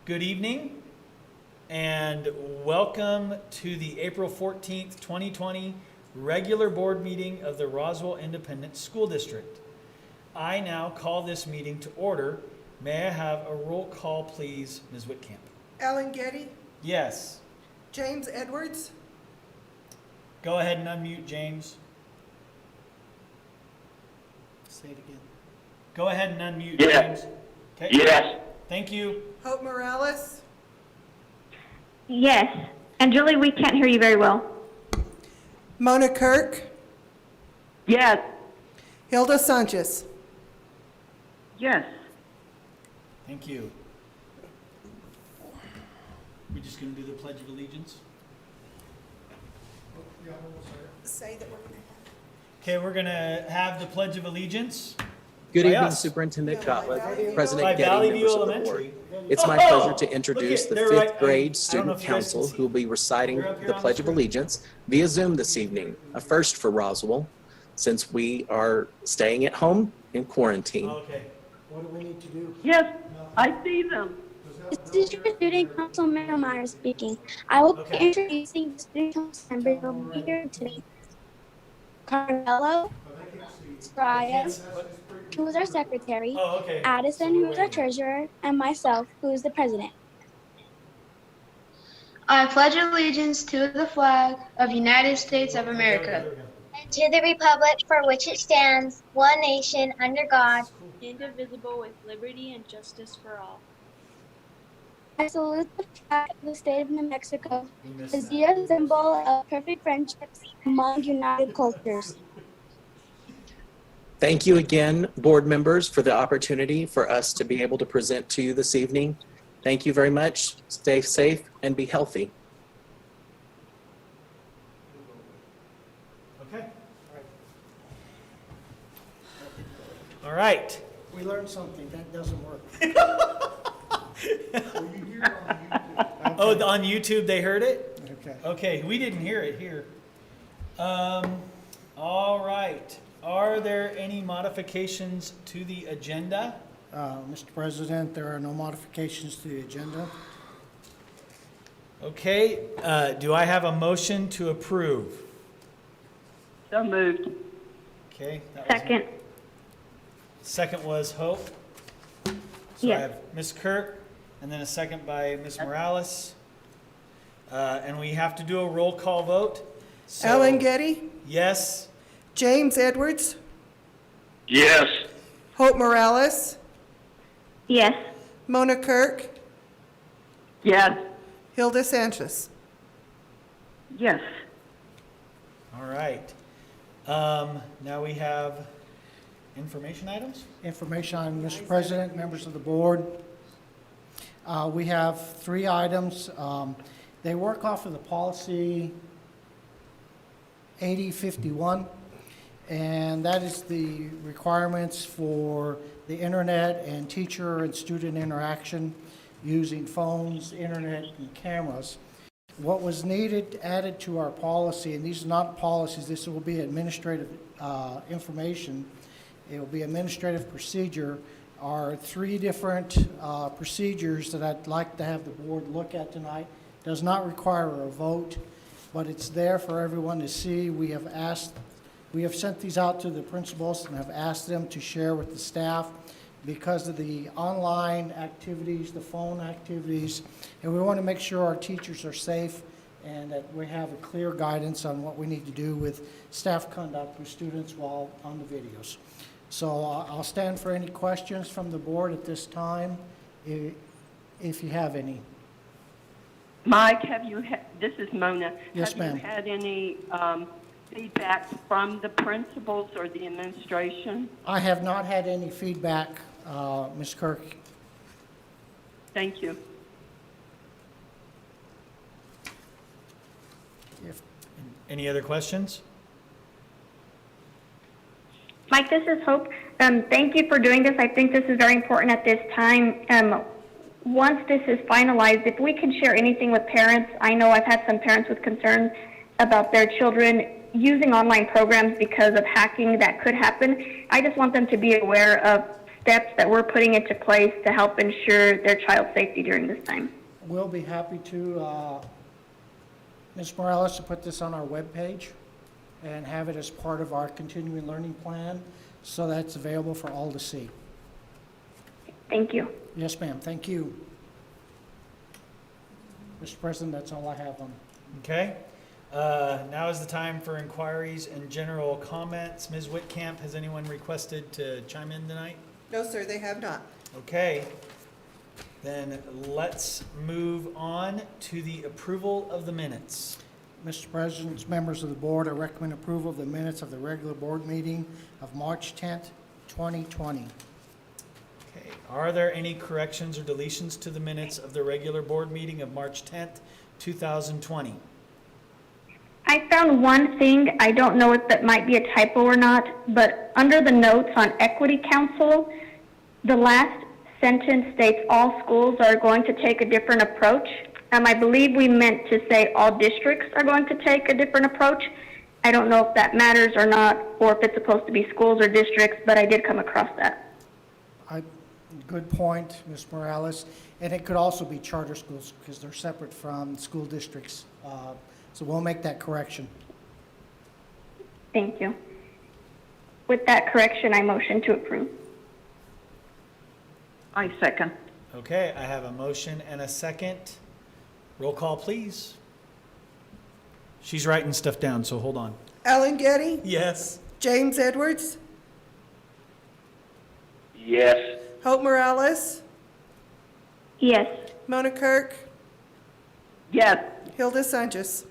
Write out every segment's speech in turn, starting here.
Good evening and welcome to the April 14th, 2020 regular board meeting of the Roswell Independent School District. I now call this meeting to order. May I have a roll call, please, Ms. Whitcamp? Alan Getty, Yes. James Edwards, Go ahead and unmute, James. say it again, Go ahead and unmute, Yeah. James. Okay. Yes. Thank you. Hope Morales, Yes. And Julie, we can't hear you very well. Mona Kirk, Yes. Hilda Sanchez. Yes. Thank you. We just gonna do the Pledge of Allegiance? Say that we're going to Okay, we're gonna have the Pledge of Allegiance. Good By evening, us. Superintendent By Cotwood, Valley President By Getty, Valley members View of the Elementary. board. It's my Oh, pleasure to introduce look the they're right. fifth grade I don't know student if you guys can council see. who will be reciting They're up here the on Pledge the of screen. Allegiance via Zoom this evening, a first for Roswell, since we are staying at home in quarantine. Okay. What do we need to do? Yes, I see them. This is your student council member Myers speaking. I will Okay. be introducing the student council members who will be here today. Carmelo, Soraya, who is our secretary, Oh, okay. Addison, So we're who is our waiting. treasurer, and myself, who is the president. I pledge allegiance to the flag of the United States of America There we go. and to the republic for which it stands, one nation, under God. Indivisible with liberty and justice for all. I salute the flag of the state of New Mexico, We missed the that. dear symbol of perfect friendships among united cultures. Thank you again, board members, for the opportunity for us to be able to present to you this evening. Thank you very much. Stay safe and be healthy. Okay. All right. We learned something, that doesn't work. Oh, on YouTube they heard it? Okay. Okay, we didn't hear it here. All right. Are there any modifications to the agenda? Mr. President, there are no modifications to the agenda. Okay, do I have a motion to approve? So moved. Okay. that was- Second. Second was Hope. So I Yes. have Ms. Kirk, and then a second by Ms. Morales. And we have to do a roll call vote. So- Alan Getty, Yes. James Edwards, Yes. Hope Morales, Yes. Mona Kirk, Yes. Hilda Sanchez. Yes. All right. Now we have information items? Information on Mr. President, members of the board. We have 3 items. They work off of the policy 8051, and that is the requirements for the internet and teacher and student interaction using phones, internet, and cameras. What was needed, added to our policy, and these are not policies, this will be administrative information. It will be administrative procedure, are 3 different procedures that I'd like to have the board look at tonight. Does not require a vote, but it's there for everyone to see. We have sent these out to the principals and have asked them to share with the staff because of the online activities, the phone activities, and we want to make sure our teachers are safe and that we have a clear guidance on what we need to do with staff conduct with students while on the videos. So I'll stand for any questions from the board at this time, if you have any. Mike, this is Mona. Yes, ma'am. Have you had any feedback from the principals or the administration? I have not had any feedback, Ms. Kirk. Thank you. Any other questions? Mike, this is Hope. Thank you for doing this. I think this is very important at this time. Once this is finalized, if we can share anything with parents, I know I've had some parents with concerns about their children using online programs because of hacking that could happen. I just want them to be aware of steps that we're putting into place to help ensure their child's safety during this time. We'll be happy to, Ms. Morales, to put this on our webpage and have it as part of our continuing learning plan so that it's available for all to see. Thank you. Yes, ma'am, thank you. Mr. President, that's all I have on. Okay. Now is the time for inquiries and general comments. Ms. Whitcamp, has anyone requested to chime in tonight? No, sir, they have not. Okay. Then let's move on to the approval of the minutes. Mr. President, members of the board, I recommend approval of the minutes of the regular board meeting of March 10th, 2020. Okay. Are there any corrections or deletions to the minutes of the regular board meeting of March 10th, 2020? I found one thing, I don't know if that might be a typo or not, but under the notes on Equity Council, the last sentence states all schools are going to take a different approach. I believe we meant to say all districts are going to take a different approach. I don't know if that matters or not, or if it's supposed to be schools or districts, but I did come across that. Good point, Ms. Morales. And it could also be charter schools because they're separate from school districts. So we'll make that correction. Thank you. With that correction, I motion to approve. I second. Okay, I have a motion and a second. Roll call, please. She's writing stuff down, so hold on. Alan Getty, Yes. James Edwards, Yes. Hope Morales, Yes. Mona Kirk, Yes. Hilda Sanchez.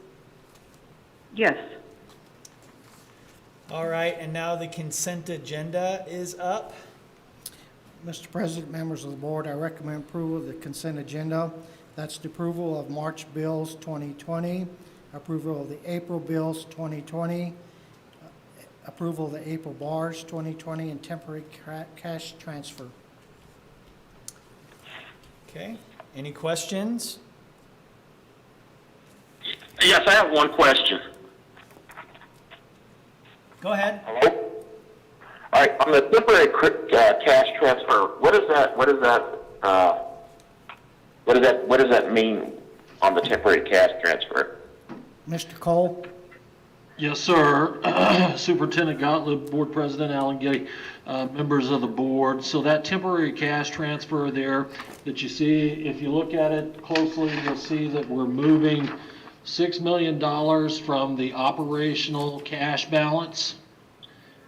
Yes. All right, and now the consent agenda is up. Mr. President, members of the board, I recommend approval of the consent agenda. That's the approval of March bills 2020, approval of the April bills 2020, approval of the April bars 2020, and temporary cash transfer. Okay, any questions? Yes, I have one question. Go ahead. Hello? All right, on the temporary cash transfer, what does that mean on the temporary cash transfer? Mr. Cole? Yes, sir. Superintendent Gottlieb, Board President Alan Getty, members of the board. So that temporary cash transfer there that you see, if you look at it closely, you'll see that we're moving $6 million from the operational cash balance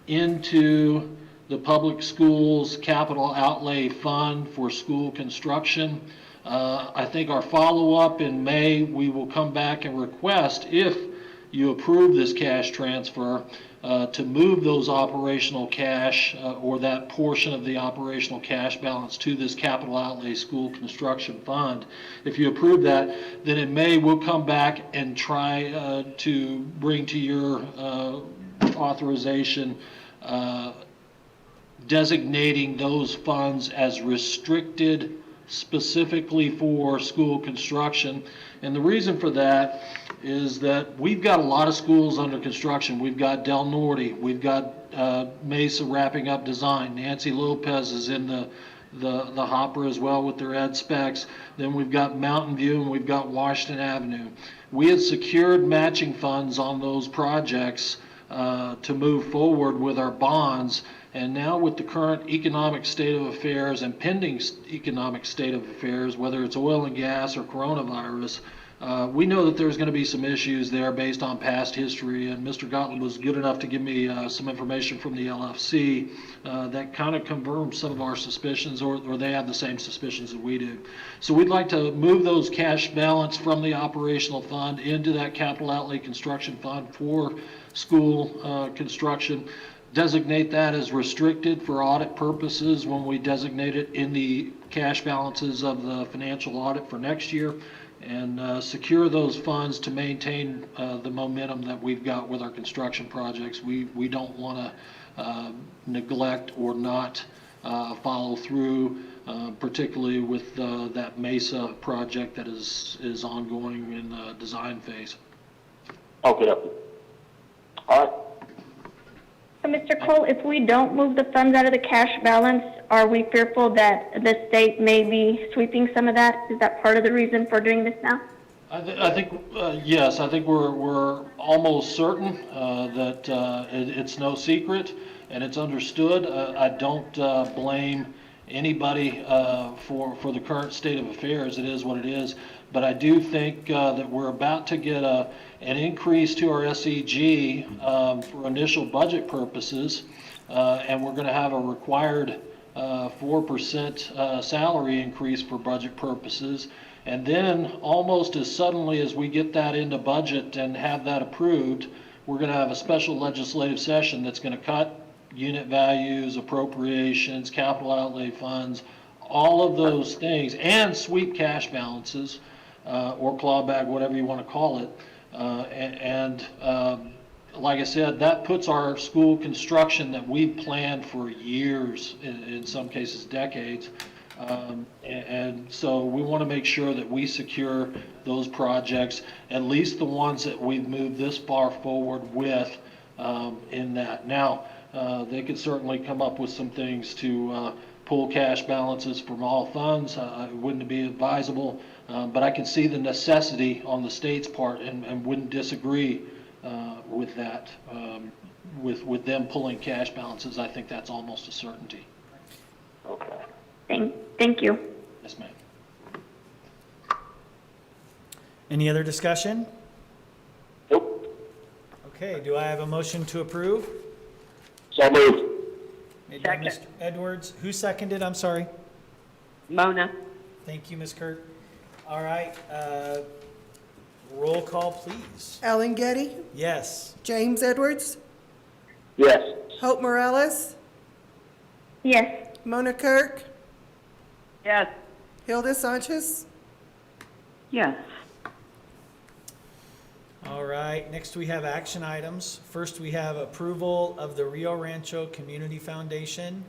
into the public schools capital outlay fund for school construction. I think our follow-up in May, we will come back and request, if you approve this cash transfer, to move those operational cash or that portion of the operational cash balance to this capital outlay school construction fund. If you approve that, then in May we'll come back and try to bring to your authorization designating those funds as restricted specifically for school construction. And the reason for that is that we've got a lot of schools under construction. We've got Del Norte, we've got Mesa wrapping up design. Nancy Lopez is in the hopper as well with their ed specs. Then we've got Mountain View and we've got Washington Avenue. We had secured matching funds on those projects to move forward with our bonds. And now with the current economic state of affairs and pending economic state of affairs, whether it's oil and gas or coronavirus, we know that there's going to be some issues there based on past history, and Mr. Gottlieb was good enough to give me some information from the LFC that kind of confirms some of our suspicions, or they have the same suspicions that we do. So we'd like to move those cash balance from the operational fund into that capital outlay construction fund for school construction, designate that as restricted for audit purposes when we designate it in the cash balances of the financial audit for next year, and secure those funds to maintain the momentum that we've got with our construction projects. We don't want to neglect or not follow through, particularly with that Mesa project that is ongoing in the design phase. Okay. All right. So, Mr. Cole, if we don't move the funds out of the cash balance, are we fearful that the state may be sweeping some of that? Is that part of the reason for doing this now? I think, yes, I think we're almost certain that it's no secret and it's understood. I don't blame anybody for the current state of affairs. It is what it is. But I do think that we're about to get an increase to our SEG for initial budget purposes, and we're going to have a required 4% salary increase for budget purposes. And then almost as suddenly as we get that into budget and have that approved, we're going to have a special legislative session that's going to cut unit values, appropriations, capital outlay funds, all of those things, and sweep cash balances or clawback, whatever you want to call it. Like I said, that puts our school construction that we've planned for years, in some cases decades, and so we want to make sure that we secure those projects, at least the ones that we've moved this far forward with in that. Now, they could certainly come up with some things to pull cash balances from all funds. It wouldn't be advisable, but I can see the necessity on the state's part and wouldn't disagree with that, with them pulling cash balances. I think that's almost a certainty. Okay. Thank you. Yes, ma'am. Any other discussion? Nope. Okay, do I have a motion to approve? So moved. Made by Mr. Edwards. Who seconded? I'm sorry. Mona. Thank you, Ms. Kirk. All right, roll call, please. Ellen Getty, Yes. James Edwards, Yes. Hope Morales, Yes. Mona Kirk, Yes. Hilda Sanchez. Yes. All right, next we have action items. First, we have approval of the Rio Rancho Community Foundation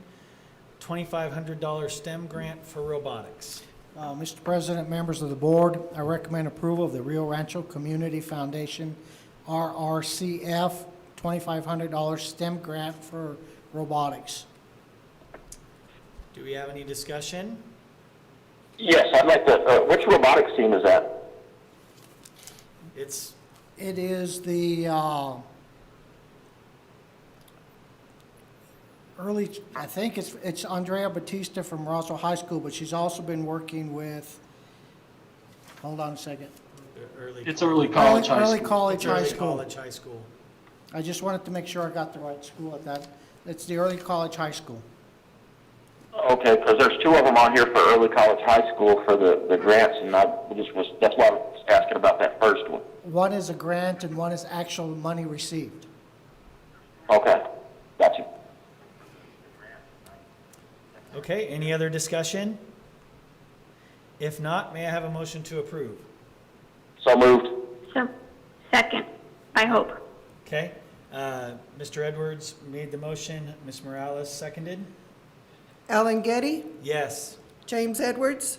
$2,500 STEM grant for robotics. Mr. President, members of the board, I recommend approval of the Rio Rancho Community Foundation RRCF $2,500 STEM grant for robotics. Do we have any discussion? Yes, I'd like to, which robotics team is that? It is the I think it's Andrea Batista from Roswell High School, but she's also been working with, hold on a second. It's early college high school. Early college high Early school. college high school. I just wanted to make sure I got the right school at that. It's the early college high school. Okay, because there's two of them on here for early college high school for the grants, and that's why I was asking about that first one. One is a grant and one is actual money received. Okay, gotcha. Okay, any other discussion? If not, may I have a motion to approve? So moved. So, second, I hope. Okay, Mr. Edwards made the motion, Ms. Morales seconded? Ellen Getty, Yes. James Edwards,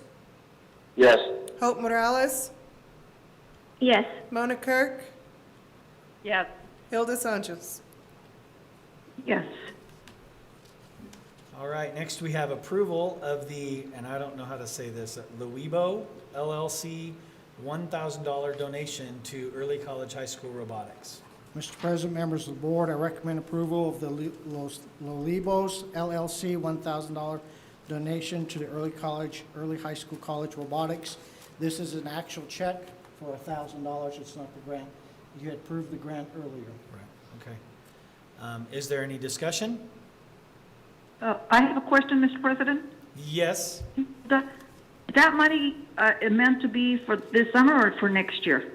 Yes. Hope Morales, Yes. Mona Kirk, Yes. Hilda Sanchez. Yes. All right, next we have approval of the, and I don't know how to say this, Luibo LLC $1,000 donation to early college high school robotics. Mr. President, members of the board, I recommend approval of the Lolibos LLC $1,000 donation to the early high school college robotics. This is an actual check for $1,000. It's not the grant. You had approved the grant earlier. Right, okay. Is there any discussion? I have a question, Mr. President. Yes. Is that money meant to be for this summer or for next year?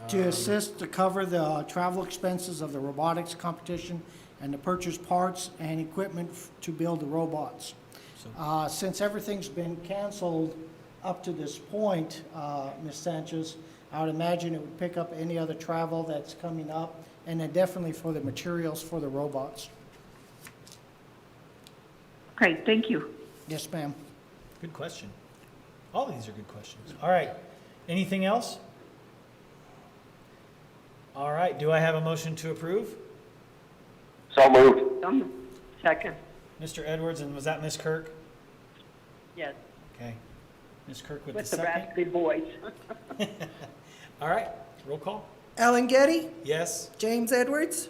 To assist to cover the travel expenses of the robotics competition and to purchase parts and equipment to build the robots. Since everything's been canceled up to this point, Ms. Sanchez, I would imagine it would pick up any other travel that's coming up, and then definitely for the materials for the robots. Okay, thank you. Yes, ma'am. Good question. All these are good questions. All right, anything else? All right, do I have a motion to approve? So moved. Second. Mr. Edwards, and was that Ms. Kirk? Yes. Okay. Ms. Kirk with With the the second. raspy voice. All right, roll call. Ellen Getty, Yes? James Edwards,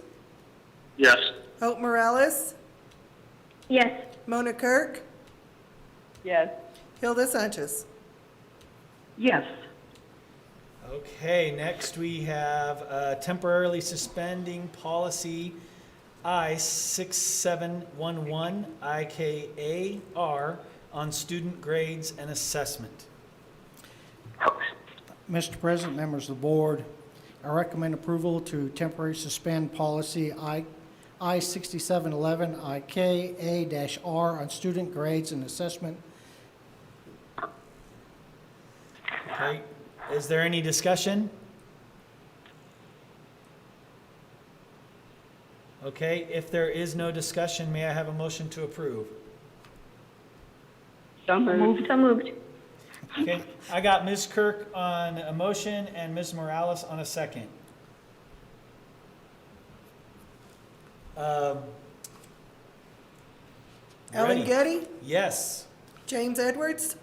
Yes. Hope Morales, Yes. Mona Kirk, Yes. Hilda Sanchez. Yes. Okay, next we have temporarily suspending policy I-6711, IKAR, on student grades and assessment. Mr. President, members of the board, I recommend approval to temporarily suspend policy I-6711, IKA-R on student grades and assessment. Okay, is there any discussion? Okay, if there is no discussion, may I have a motion to approve? So moved. So moved. Okay, I got Ms. Kirk on a motion and Ms. Morales on a second. Ellen Ready? Getty, Yes. James Edwards,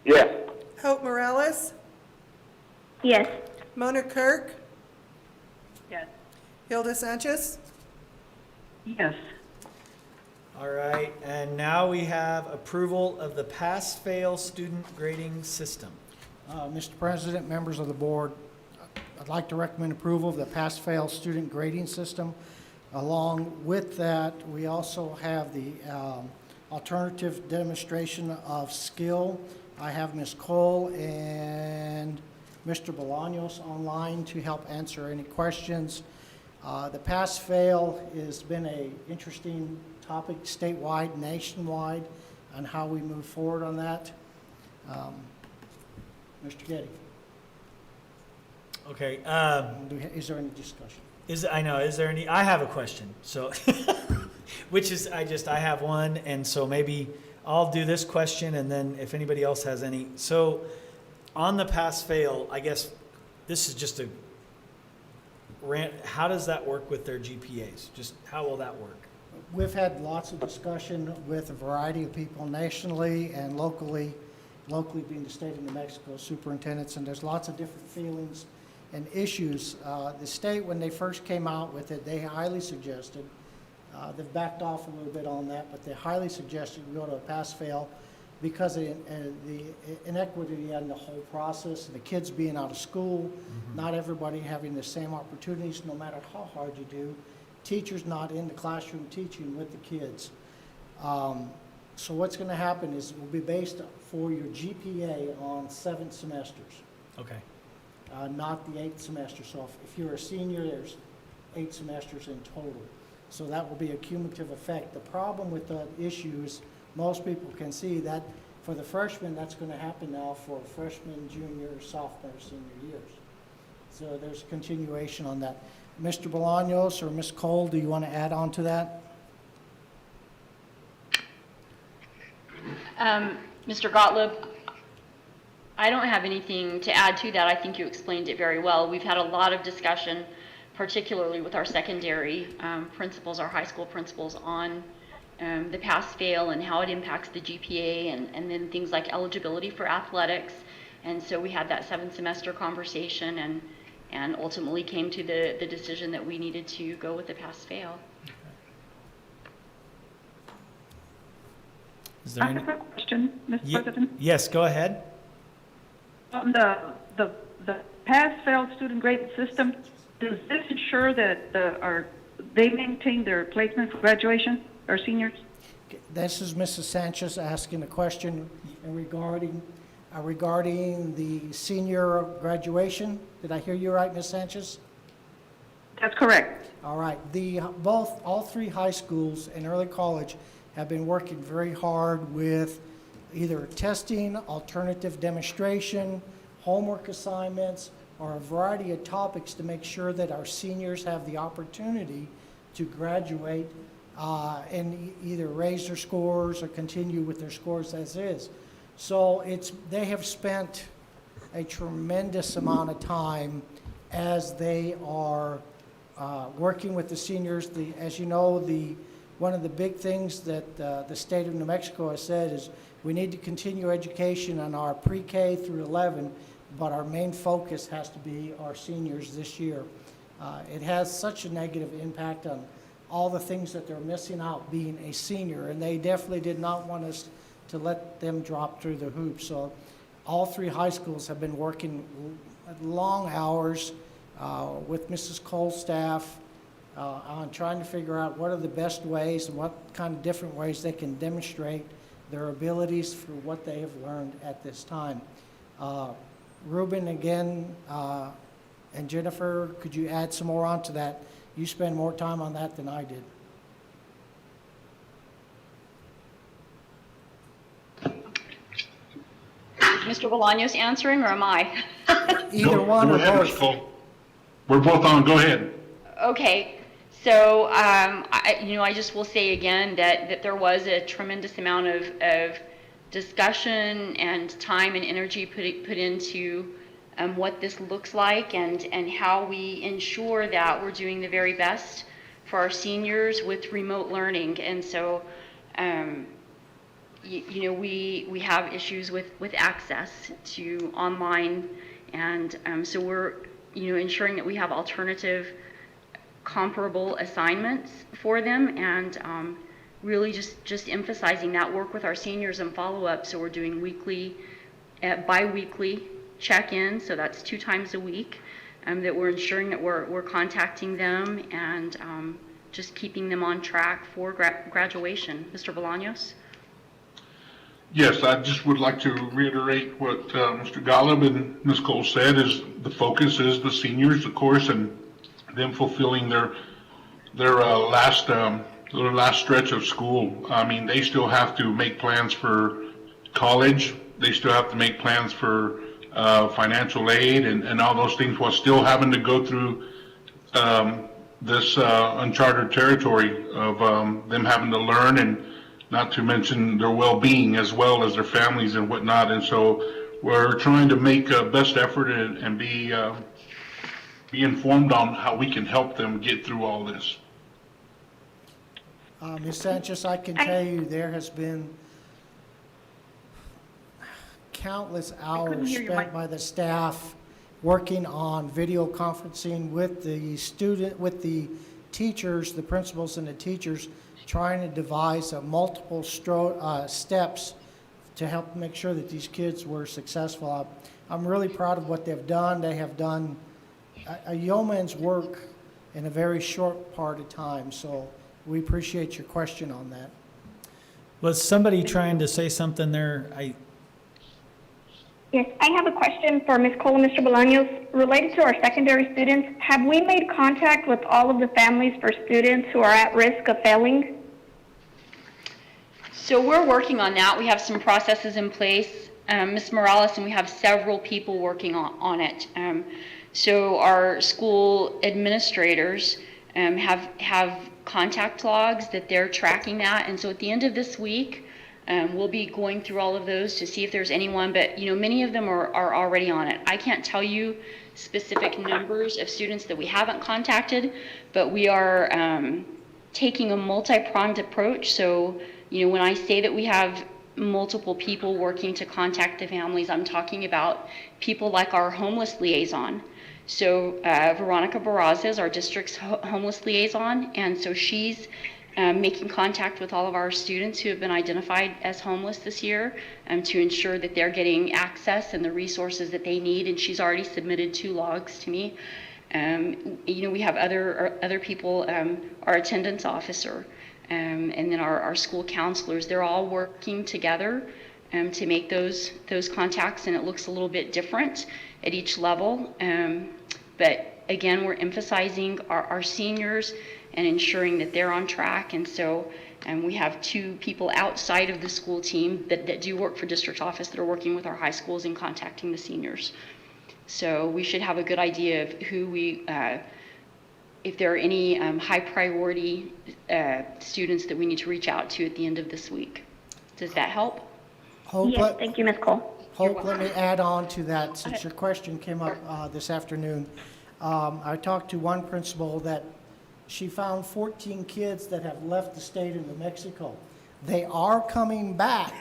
Yes. Hope Morales, Yes. Mona Kirk, Yes. Hilda Sanchez. Yes. All right, and now we have approval of the pass-fail student grading system. Mr. President, members of the board, I'd like to recommend approval of the pass-fail student grading system. Along with that, we also have the alternative demonstration of skill. I have Ms. Cole and Mr. Bolaños online to help answer any questions. The pass-fail has been an interesting topic statewide, nationwide, on how we move forward on that. Mr. Getty, Okay, is there any discussion? is there any, I have a question, so, which is, I have one, and so maybe I'll do this question, and then if anybody else has any. So, on the pass-fail, I guess this is just a rant, how does that work with their GPAs? Just how will that work? We've had lots of discussion with a variety of people nationally and locally being the state of New Mexico superintendents, and there's lots of different feelings and issues. The state, when they first came out with it, they highly suggested, they've backed off a little bit on that, but they highly suggested we go to a pass-fail because of the inequity in the whole process, and the kids being out of school, not everybody having the same opportunities no matter how hard you do, teachers not in the classroom teaching with the kids. So what's going to happen is it will be based for your GPA on 7 semesters, Okay. not the 8th semester. So if you're a senior, there's 8 semesters in total. So that will be a cumulative effect. The problem with the issue is most people can see that for the freshmen, that's going to happen now for freshman, junior, sophomore, senior years. So there's a continuation on that. Mr. Bolaños or Ms. Cole, do you want to add on to that? Mr. Gottlieb, I don't have anything to add to that. I think you explained it very well. We've had a lot of discussion, particularly with our secondary principals, our high school principals, on the pass-fail and how it impacts the GPA, and then things like eligibility for athletics. And so we had that 7-semester conversation and ultimately came to the decision that we needed to go with the pass-fail. Is there I any? have a question, Mr. President. Yes, go ahead. On the pass-fail student grading system, does this ensure that they maintain their placement for graduation, or seniors? This is Mrs. Sanchez asking a question regarding the senior graduation. Did I hear you right, Ms. Sanchez? That's correct. All right. All 3 high schools and early college have been working very hard with either testing, alternative demonstration, homework assignments, or a variety of topics to make sure that our seniors have the opportunity to graduate and either raise their scores or continue with their scores as is. So they have spent a tremendous amount of time as they are working with the seniors. As you know, one of the big things that the state of New Mexico has said is we need to continue education on our pre-K through 11, but our main focus has to be our seniors this year. It has such a negative impact on all the things that they're missing out being a senior, and they definitely did not want us to let them drop through the hoops. So all 3 high schools have been working long hours with Mrs. Cole's staff on trying to figure out what are the best ways and what kind of different ways they can demonstrate their abilities for what they have learned at this time. Ruben, again, and Jennifer, could you add some more onto that? You spend more time on that than I did. Is Mr. Bolaños answering, or am I? Either one or both. We're both on. Go ahead. Okay, so I just will say again that there was a tremendous amount of discussion and time and energy put into what this looks like and how we ensure that we're doing the very best for our seniors with remote learning. And so, we have issues with access to online, and so we're ensuring that we have alternative comparable assignments for them, and really just emphasizing that work with our seniors and follow-up. So we're doing weekly, bi-weekly check-in, so that's 2 times a week, that we're ensuring that we're contacting them and just keeping them on track for graduation. Mr. Bolaños? Yes, I just would like to reiterate what Mr. Golub and Ms. Cole said, is the focus is the seniors, of course, and them fulfilling their last stretch of school. I mean, they still have to make plans for college. They still have to make plans for financial aid and all those things, while still having to go through this uncharted territory of them having to learn, and not to mention their well-being as well as their families and whatnot. And so we're trying to make a best effort and be informed on how we can help them get through all this. Ms. Sanchez, I can tell you there has been countless hours spent by the staff working on video conferencing with the teachers, the principals and the teachers, trying to devise multiple steps to help make sure that these kids were successful. I'm really proud of what they've done. They have done a yeoman's work in a very short part of time, so we appreciate your question on that. Was somebody trying to say something there? Yes, I have a question for Ms. Cole and Mr. Bolaños related to our secondary students. Have we made contact with all of the families for students who are at risk of failing? So we're working on that. We have some processes in place, Ms. Morales, and we have several people working on it. So our school administrators have contact logs that they're tracking that, and so at the end of this week, we'll be going through all of those to see if there's anyone, but many of them are already on it. I can't tell you specific numbers of students that we haven't contacted, but we are taking a multi-pronged approach. So, when I say that we have multiple people working to contact the families, I'm talking about people like our homeless liaison. So Veronica Barraza is our district's homeless liaison, and so she's making contact with all of our students who have been identified as homeless this year to ensure that they're getting access and the resources that they need, and she's already submitted 2 logs to me. We have other people, our attendance officer, and then our school counselors. They're all working together to make those contacts, and it looks a little bit different at each level. But again, we're emphasizing our seniors and ensuring that they're on track. And so we have 2 people outside of the school team that do work for district office that are working with our high schools and contacting the seniors. So we should have a good idea of who if there are any high priority students that we need to reach out to at the end of this week. Does that help? Yes, thank you, Ms. Cole. Hope, let me add on to that, since your question came up this afternoon. I talked to one principal that she found 14 kids that have left the state of New Mexico. They are coming back.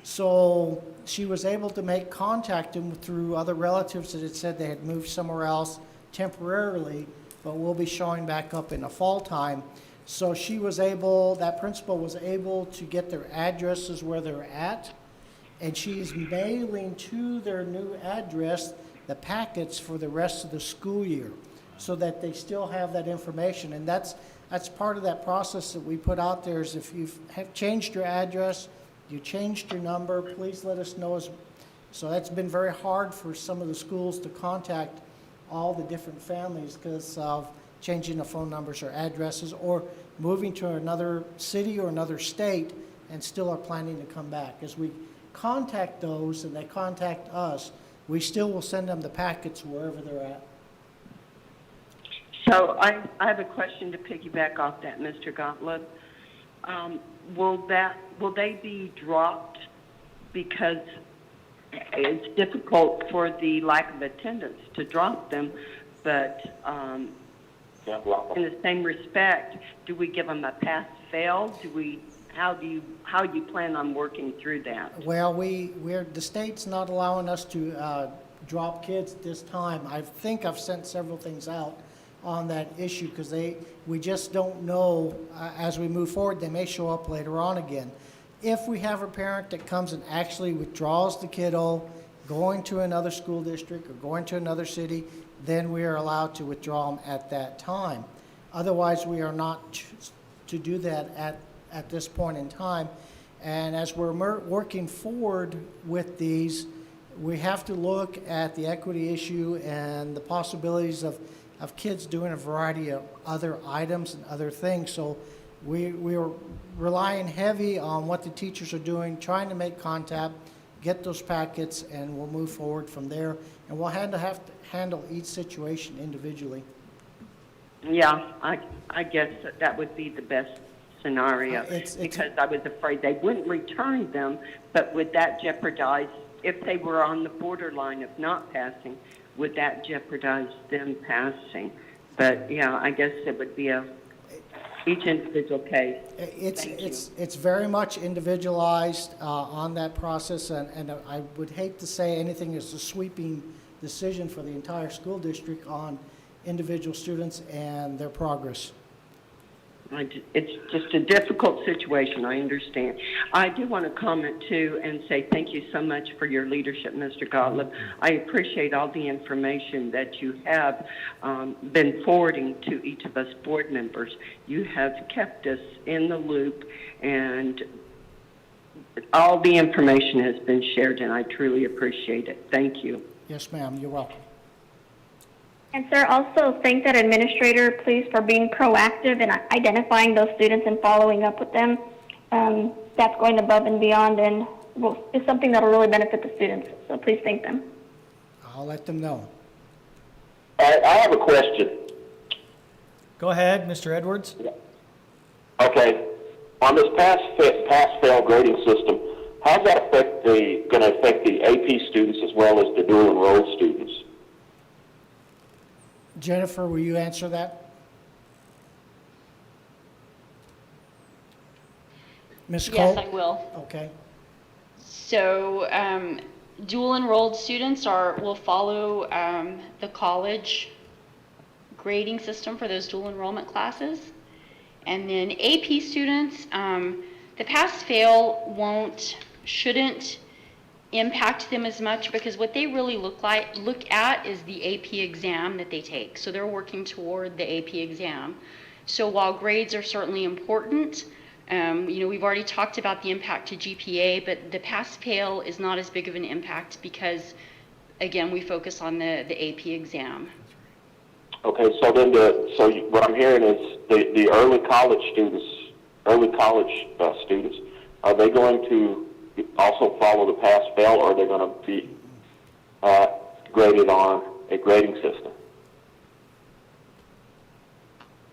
So she was able to make contact through other relatives that had said they had moved somewhere else temporarily, but will be showing back up in the fall time. So she was able, that principal was able to get their addresses where they're at, and she's mailing to their new address the packets for the rest of the school year so that they still have that information. And that's part of that process that we put out there is if you have changed your address, you changed your number, please let us know. So that's been very hard for some of the schools to contact all the different families because of changing the phone numbers or addresses or moving to another city or another state and still are planning to come back. As we contact those and they contact us, we still will send them the packets wherever they're at. So I have a question to piggyback off that, Mr. Gottlieb. Will they be dropped because it's difficult for the lack of attendance to drop them, but in the same respect, do we give them a pass-fail? How do you plan on working through that? Well, the state's not allowing us to drop kids at this time. I think I've sent several things out on that issue because we just don't know as we move forward. They may show up later on again. If we have a parent that comes and actually withdraws the kiddo, going to another school district or going to another city, then we are allowed to withdraw them at that time. Otherwise, we are not to do that at this point in time. And as we're working forward with these, we have to look at the equity issue and the possibilities of kids doing a variety of other items and other things. So we are relying heavy on what the teachers are doing, trying to make contact, get those packets, and we'll move forward from there. And we'll have to handle each situation individually. Yeah, I guess that would be the best scenario because I was afraid they wouldn't return them, but would that jeopardize, if they were on the borderline of not passing, would that jeopardize them passing? But yeah, I guess it would be each individual case. It's very much individualized on that process, and I would hate to say anything is a sweeping decision for the entire school district on individual students and their progress. It's just a difficult situation, I understand. I do want to comment too and say thank you so much for your leadership, Mr. Gottlieb. I appreciate all the information that you have been forwarding to each of us board members. You have kept us in the loop and all the information has been shared and I truly appreciate it. Thank you. Yes, ma'am, you're welcome. And sir, also thank that administrator, please, for being proactive in identifying those students and following up with them. That's going above and beyond and is something that will really benefit the students. So please thank them. I'll let them know. I have a question. Go ahead, Mr. Edwards. Okay. On this pass-fail grading system, how's that going to affect the AP students as well as the dual enrolled students? Jennifer, will you answer that? Ms. Cole? Yes, I will. Okay. So dual enrolled students will follow the college grading system for those dual enrollment classes. And then AP students, the pass-fail shouldn't impact them as much because what they really look at is the AP exam that they take. So they're working toward the AP exam. So while grades are certainly important, we've already talked about the impact to GPA, but the pass-fail is not as big of an impact because, again, we focus on the AP exam. Okay, so then what I'm hearing is the early college students, are they going to also follow the pass-fail, or are they going to be graded on a grading system?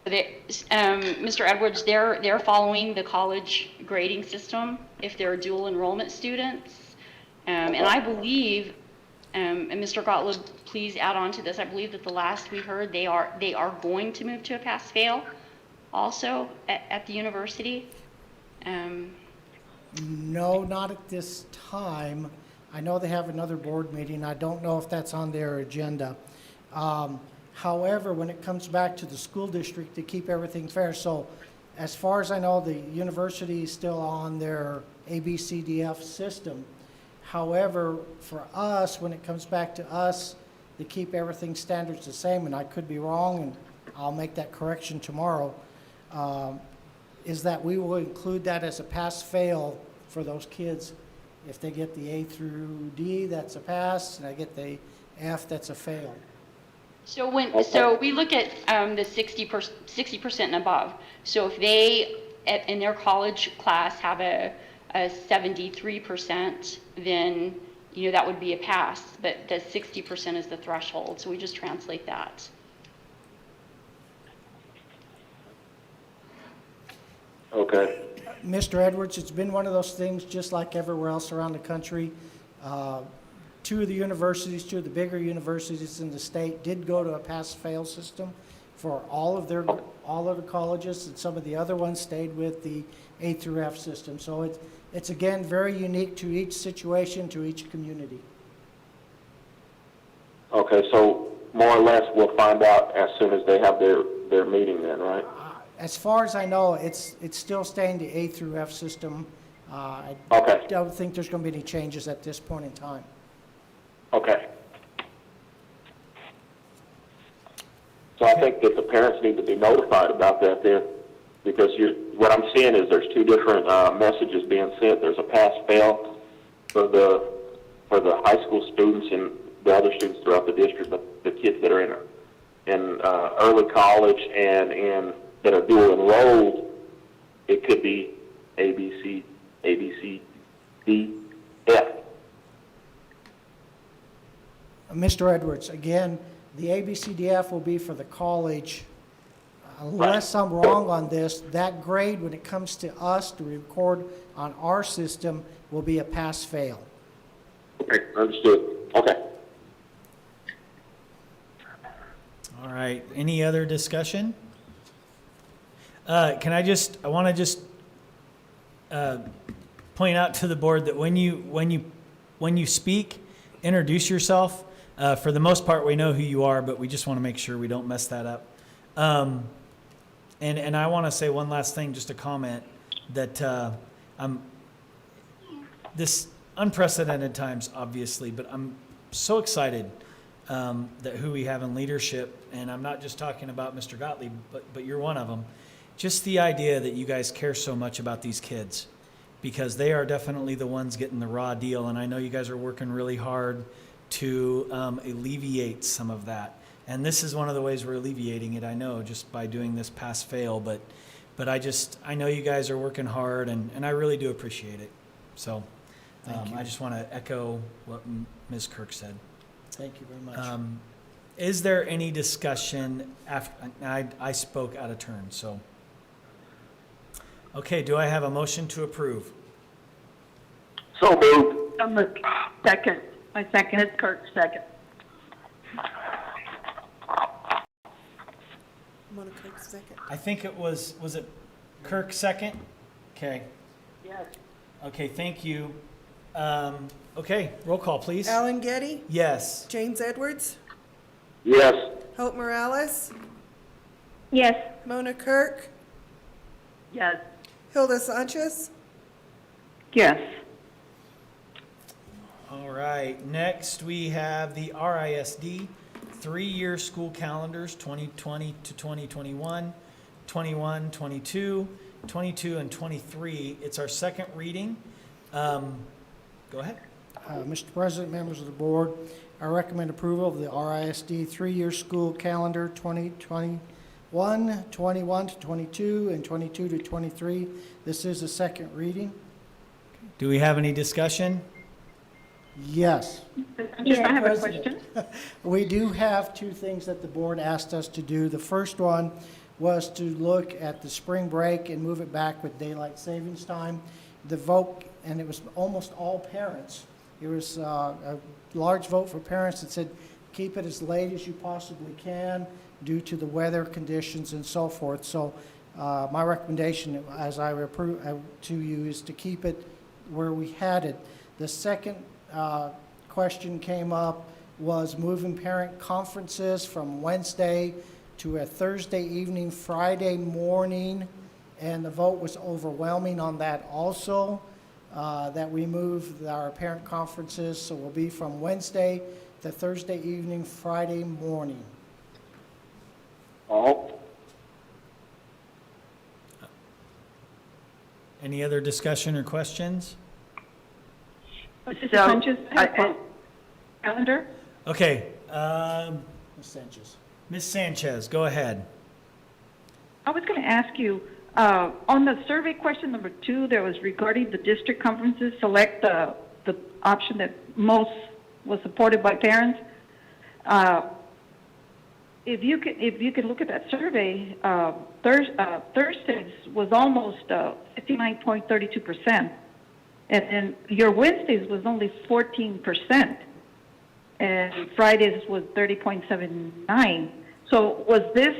Mr. Edwards, they're following the college grading system if they're dual enrollment students, and I believe And Mr. Gottlieb, please add on to this. I believe that the last we heard, they are going to move to a pass-fail also at the university. No, not at this time. I know they have another board meeting. I don't know if that's on their agenda. However, when it comes back to the school district to keep everything fair, so as far as I know, the university is still on their ABCDF system. However, for us, when it comes back to us, to keep everything standards the same, and I could be wrong, and I'll make that correction tomorrow, is that we will include that as a pass-fail for those kids. If they get the A through D, that's a pass, and I get the F, that's a fail. So we look at the 60% and above. So if they in their college class have a 73%, then that would be a pass. But the 60% is the threshold. So we just translate that. Okay. Mr. Edwards, it's been one of those things, just like everywhere else around the country. Two of the bigger universities in the state did go to a pass-fail system for all of the colleges, and some of the other ones stayed with the A through F system. So it's again very unique to each situation, to each community. Okay, so more or less we'll find out as soon as they have their meeting then, right? As far as I know, it's still staying the A through F system. I don't think there's going to be any changes at this point in time. Okay. So I think that the parents need to be notified about that then, because what I'm seeing is there's two different messages being sent. There's a pass-fail for the high school students and the other students throughout the district, but the kids that are in early college and that are dual enrolled, it could be A, B, C, D, F. Mr. Edwards, again, the ABCDF will be for the college. Unless I'm wrong on this, that grade, when it comes to us to record on our system, will be a pass-fail. Okay, understood. Okay. All right, any other discussion? I want to just point out to the board that when you speak, introduce yourself. For the most part, we know who you are, but we just want to make sure we don't mess that up. And I want to say one last thing, just a comment that this unprecedented times, obviously, but I'm so excited that who we have in leadership, and I'm not just talking about Mr. Gottlieb, but you're one of them. Just the idea that you guys care so much about these kids, because they are definitely the ones getting the raw deal, and I know you guys are working really hard to alleviate some of that. And this is one of the ways we're alleviating it, I know, just by doing this pass-fail, but I know you guys are working hard, and I really do appreciate it. So I just want to echo what Ms. Kirk said. Thank you very much. Is there any discussion after I spoke out of turn? So, okay, do I have a motion to approve? So moved. Second. I second it. Kirk, second. Mona Kirk, second. I think it was it Kirk second? Okay. Yes. Okay, thank you. Okay, roll call, please. Alan Getty? Yes. James Edwards? Yes. Hope Morales? Yes. Mona Kirk? Yes. Hilda Sanchez? Yes. All right, next we have the RISD 3-year school calendars, 2020 to 2021, 21, 22, 22, and 23. It's our second reading. Go ahead. Mr. President, members of the board, I recommend approval of the RISD 3-year school calendar 2021, 21 to 22, and 22 to 23. This is a second reading. Do we have any discussion? Yes. I have a question. We do have two things that the board asked us to do. The first one was to look at the spring break and move it back with daylight savings time. The vote, and it was almost all parents, It was a large vote for parents that said, keep it as late as you possibly can due to the weather conditions and so forth. So my recommendation, as I approve to you, is to keep it where we had it. The second question came up was moving parent conferences from Wednesday to a Thursday evening, Friday morning, and the vote was overwhelming on that also, that we move our parent conferences, so we'll be from Wednesday to Thursday evening, Friday morning. All. Any other discussion or questions? Mrs. Sanchez, calendar? Okay, Ms. Sanchez. Ms. Sanchez, go ahead. I was going to ask you, on the survey question number 2, there was regarding the district conferences, select the option that most was supported by parents. If you could look at that survey, Thursdays was almost 59.32%, and then your Wednesdays was only 14%, and Fridays was 30.79. So was this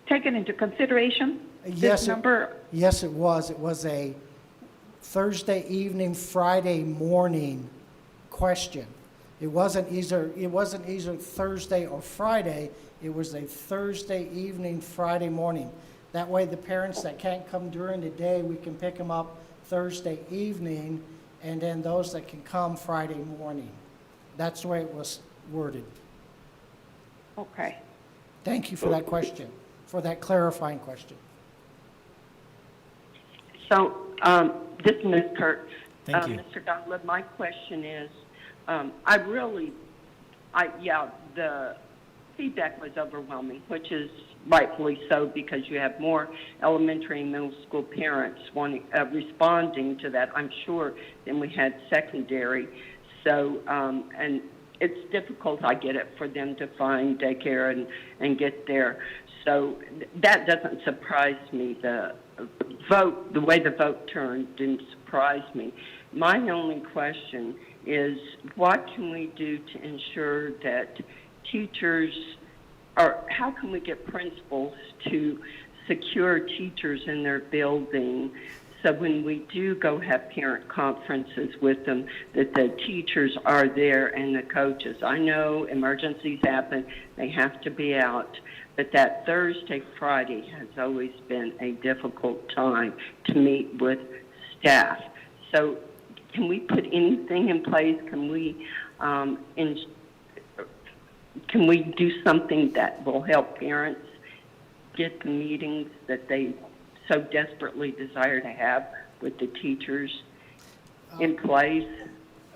taken into consideration? Yes, this number? Yes, it was. It was a Thursday evening, Friday morning question. It wasn't either Thursday or Friday. It was a Thursday evening, Friday morning. That way the parents that can't come during the day, we can pick them up Thursday evening, and then those that can come Friday morning. That's the way it was worded. Okay. Thank you for that question, for that clarifying question. So, this is Ms. Kirk. Thank you. Mr. Gottlieb, my question is, the feedback was overwhelming, which is rightfully so because you have more elementary and middle school parents responding to that, I'm sure, than we had secondary. So, and it's difficult, I get it, for them to find daycare and get there. So that doesn't surprise me. The way the vote turned didn't surprise me. My only question is, what can we do to ensure that teachers, or how can we get principals to secure teachers in their building so when we do go have parent conferences with them, that the teachers are there and the coaches? I know emergencies happen, they have to be out, but that Thursday, Friday has always been a difficult time to meet with staff. So can we put anything in place? Can we do something that will help parents get the meetings that they so desperately desire to have with the teachers in place?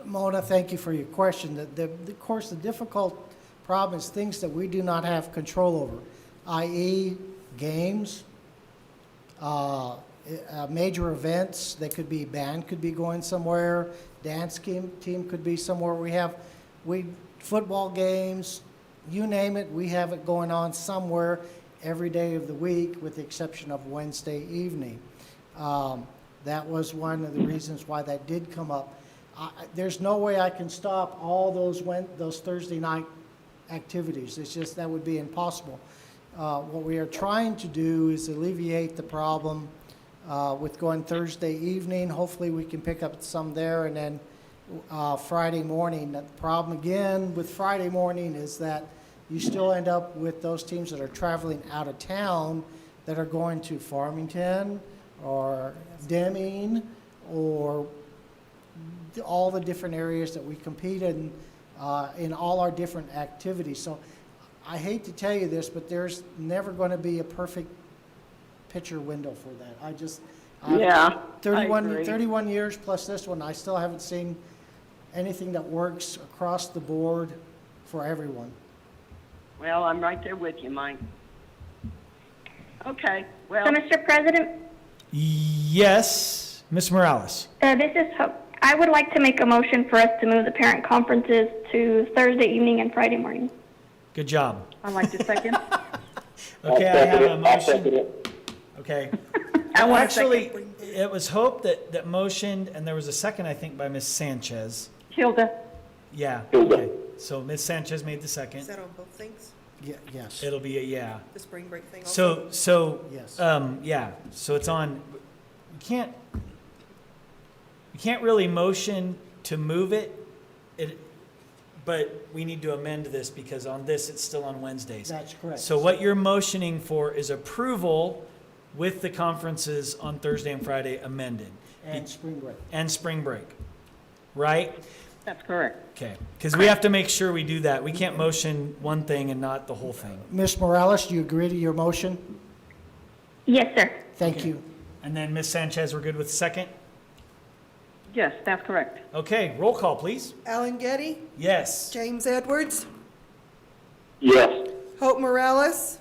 Mona, thank you for your question. Of course, the difficult problem is things that we do not have control over, i.e. games, major events. They could be, band could be going somewhere, dance team could be somewhere. Football games, you name it, we have it going on somewhere every day of the week with the exception of Wednesday evening. That was one of the reasons why that did come up. There's no way I can stop all those Thursday night activities. It's just, that would be impossible. What we are trying to do is alleviate the problem with going Thursday evening. Hopefully we can pick up some there, and then Friday morning. The problem again with Friday morning is that you still end up with those teams that are traveling out of town that are going to Farmington or Deming or all the different areas that we compete in all our different activities. So I hate to tell you this, but there's never going to be a perfect picture window for that. 31 years plus this one, I still haven't seen anything that works across the board for everyone. Well, I'm right there with you, Mike. Okay, well. So, Mr. President? Yes, Ms. Morales. This is Hope. I would like to make a motion for us to move the parent conferences to Thursday evening and Friday morning. Good job. I'd like to second. Okay, I have a I'll second motion. it. Okay. I want a Actually, it was Hope that motioned, and there was a second, I think, by Ms. Sanchez. Hilda. Yeah, Hilda. okay. So Ms. Sanchez made the second. Is that on both things? Yes. It'll be a yeah. The spring break thing also? So, Yes. yeah, so it's on, we can't really motion to move it, but we need to amend this because on this, it's still on Wednesdays. That's correct. So what you're motioning for is approval with the conferences on Thursday and Friday amended. And spring break. And spring break, right? That's correct. Okay, because we have to make sure we do that. We can't motion one thing and not the whole thing. Ms. Morales, do you agree to your motion? Yes, sir. Thank you. And then Ms. Sanchez, we're good with second? Yes, that's correct. Okay, roll call, please. Alan Getty, Yes. James Edwards, Yes. Hope Morales,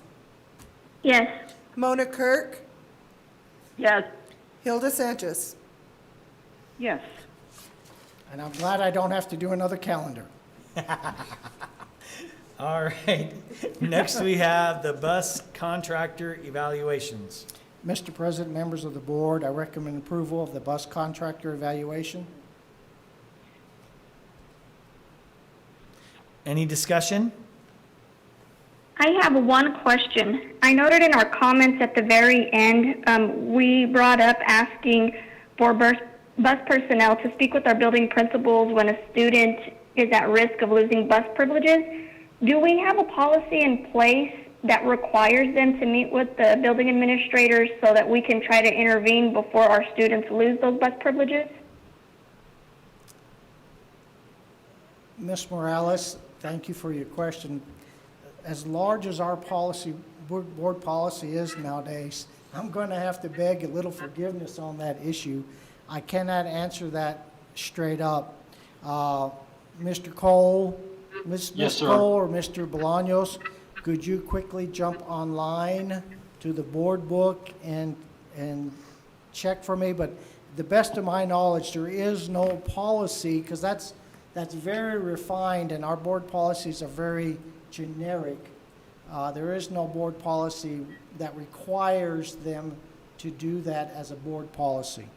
Yes. Mona Kirk, Yes. Hilda Sanchez. Yes. And I'm glad I don't have to do another calendar. All right. Next, we have the bus contractor evaluations. Mr. President, members of the board, I recommend approval of the bus contractor evaluation. Any discussion? I have one question. I noted in our comments at the very end, we brought up asking for bus personnel to speak with our building principals when a student is at risk of losing bus privileges. Do we have a policy in place that requires them to meet with the building administrators so that we can try to intervene before our students lose those bus privileges? Ms. Morales, thank you for your question. As large as our policy, board policy is nowadays, I'm going to have to beg a little forgiveness on that issue. I cannot answer that straight up. Mr. Cole, Ms. Yes, sir. Cole or Mr. Bolaños, could you quickly jump online to the board book and check for me? But the best of my knowledge, there is no policy, because that's very refined, and our board policies are very generic. There is no board policy that requires them to do that as a board policy.